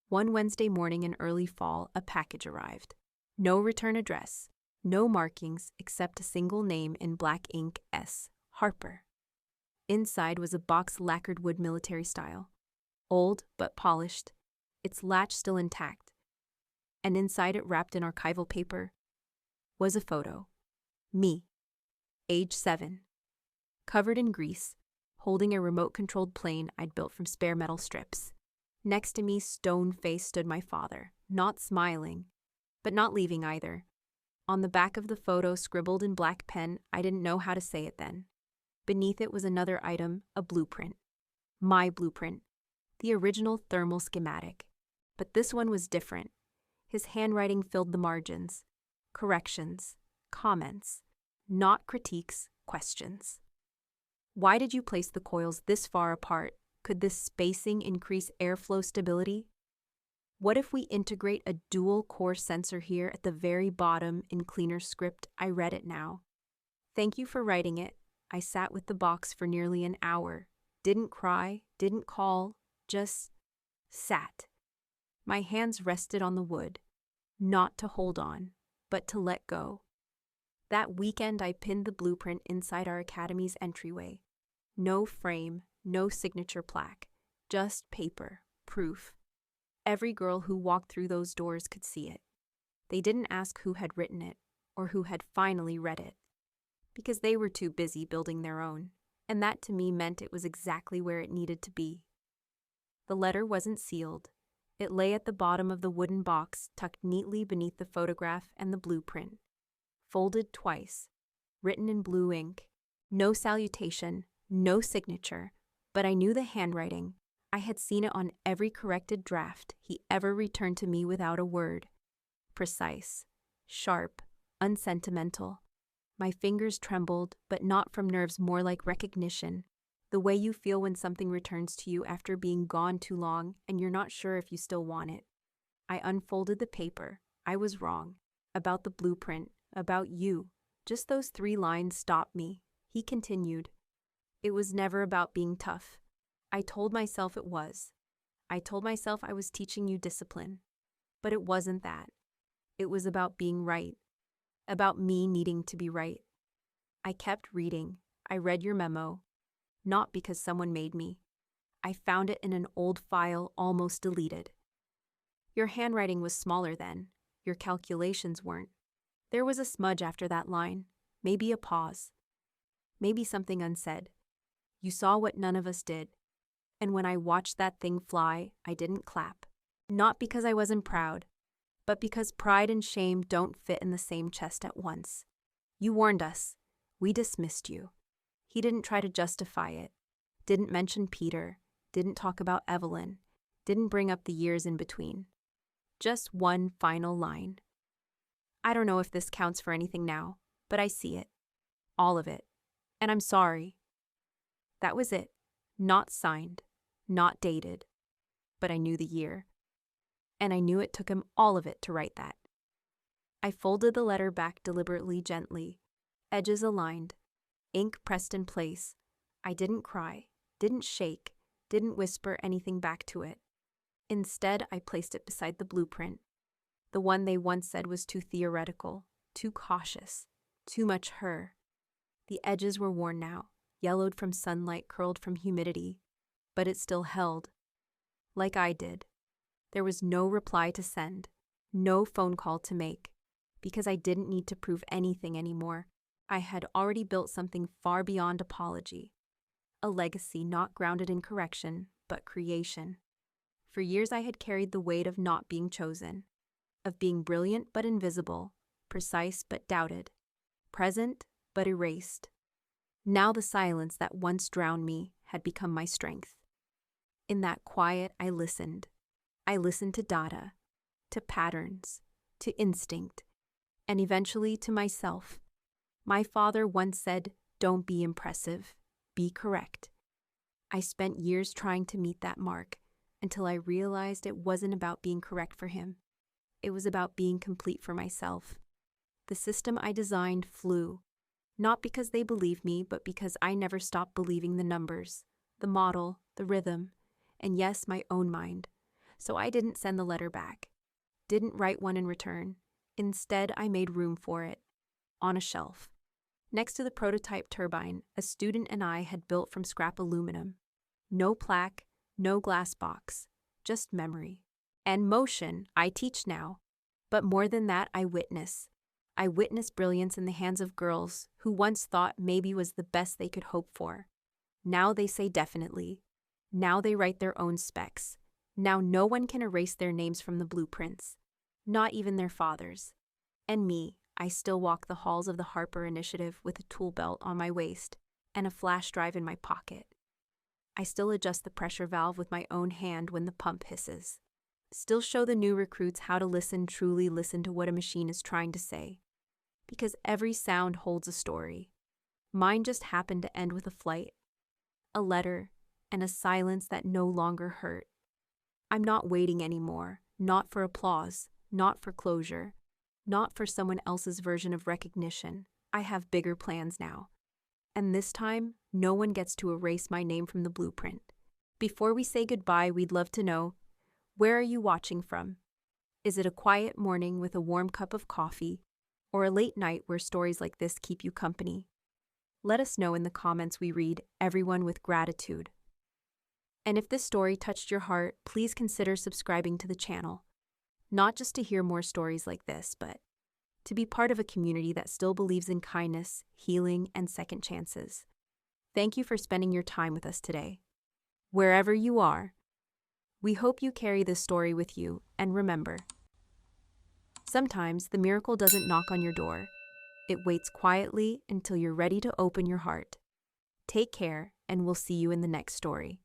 One Wednesday morning in early fall, a package arrived. No return address, no markings except a single name in black ink: S. Harper. Inside was a box lacquered wood, military style. Old but polished, its latch still intact. And inside it, wrapped in archival paper, was a photo. Me, age 7, covered in grease, holding a remote-controlled plane I'd built from spare metal strips. Next to me, stone-faced, stood my father, not smiling, but not leaving either. On the back of the photo, scribbled in black pen, I didn't know how to say it then. Beneath it was another item, a blueprint. My blueprint, the original thermal schematic. But this one was different. His handwriting filled the margins. Corrections, comments, not critiques, questions. Why did you place the coils this far apart? Could this spacing increase airflow stability? What if we integrate a dual-core sensor here at the very bottom in cleaner script? I read it now. Thank you for writing it. I sat with the box for nearly an hour. Didn't cry, didn't call, just sat. My hands rested on the wood, not to hold on, but to let go. That weekend, I pinned the blueprint inside our academy's entryway. No frame, no signature plaque, just paper, proof. Every girl who walked through those doors could see it. They didn't ask who had written it or who had finally read it, because they were too busy building their own, and that to me meant it was exactly where it needed to be. The letter wasn't sealed. It lay at the bottom of the wooden box, tucked neatly beneath the photograph and the blueprint. Folded twice, written in blue ink. No salutation, no signature, but I knew the handwriting. I had seen it on every corrected draft he ever returned to me without a word. Precise, sharp, unsentimental. My fingers trembled, but not from nerves, more like recognition. The way you feel when something returns to you after being gone too long and you're not sure if you still want it. I unfolded the paper. I was wrong. About the blueprint, about you. Just those 3 lines stopped me. He continued. It was never about being tough. I told myself it was. I told myself I was teaching you discipline. But it wasn't that. It was about being right. About me needing to be right. I kept reading. I read your memo. Not because someone made me. I found it in an old file, almost deleted. Your handwriting was smaller then. Your calculations weren't. There was a smudge after that line. Maybe a pause. Maybe something unsaid. You saw what none of us did. And when I watched that thing fly, I didn't clap. Not because I wasn't proud, but because pride and shame don't fit in the same chest at once. You warned us. We dismissed you. He didn't try to justify it. Didn't mention Peter. Didn't talk about Evelyn. Didn't bring up the years in between. Just one final line. I don't know if this counts for anything now, but I see it. All of it. And I'm sorry. That was it. Not signed. Not dated. But I knew the year. And I knew it took him all of it to write that. I folded the letter back deliberately, gently. Edges aligned. Ink pressed in place. I didn't cry. Didn't shake. Didn't whisper anything back to it. Instead, I placed it beside the blueprint. The one they once said was too theoretical, too cautious, too much her. The edges were worn now, yellowed from sunlight, curled from humidity, but it still held. Like I did. There was no reply to send, no phone call to make, because I didn't need to prove anything anymore. I had already built something far beyond apology. A legacy not grounded in correction, but creation. For years I had carried the weight of not being chosen, of being brilliant but invisible, precise but doubted, present but erased. Now the silence that once drowned me had become my strength. In that quiet, I listened. I listened to data, to patterns, to instinct, and eventually to myself. My father once said, "Don't be impressive, be correct." I spent years trying to meet that mark, until I realized it wasn't about being correct for him. It was about being complete for myself. The system I designed flew, not because they believed me, but because I never stopped believing the numbers, the model, the rhythm, and yes, my own mind. So I didn't send the letter back, didn't write one in return. Instead, I made room for it, on a shelf. Next to the prototype turbine, a student and I had built from scrap aluminum. No plaque, no glass box, just memory. And motion, I teach now. But more than that, I witness. I witness brilliance in the hands of girls who once thought maybe was the best they could hope for. Now they say definitely. Now they write their own specs. Now no one can erase their names from the blueprints. Not even their fathers. And me, I still walk the halls of the Harper Initiative with a tool belt on my waist and a flash drive in my pocket. I still adjust the pressure valve with my own hand when the pump hisses. Still show the new recruits how to listen, truly listen to what a machine is trying to say. Because every sound holds a story. Mine just happened to end with a flight, a letter, and a silence that no longer hurt. I'm not waiting anymore, not for applause, not for closure, not for someone else's version of recognition. I have bigger plans now. And this time, no one gets to erase my name from the blueprint. Before we say goodbye, we'd love to know, where are you watching from? Is it a quiet morning with a warm cup of coffee, or a late night where stories like this keep you company? Let us know in the comments. We read everyone with gratitude. And if this story touched your heart, please consider subscribing to the channel. Not just to hear more stories like this, but to be part of a community that still believes in kindness, healing, and second chances. Thank you for spending your time with us today. Wherever you are, we hope you carry this story with you, and remember, sometimes the miracle doesn't knock on your door. It waits quietly until you're ready to open your heart. Take care, and we'll see you in the next story.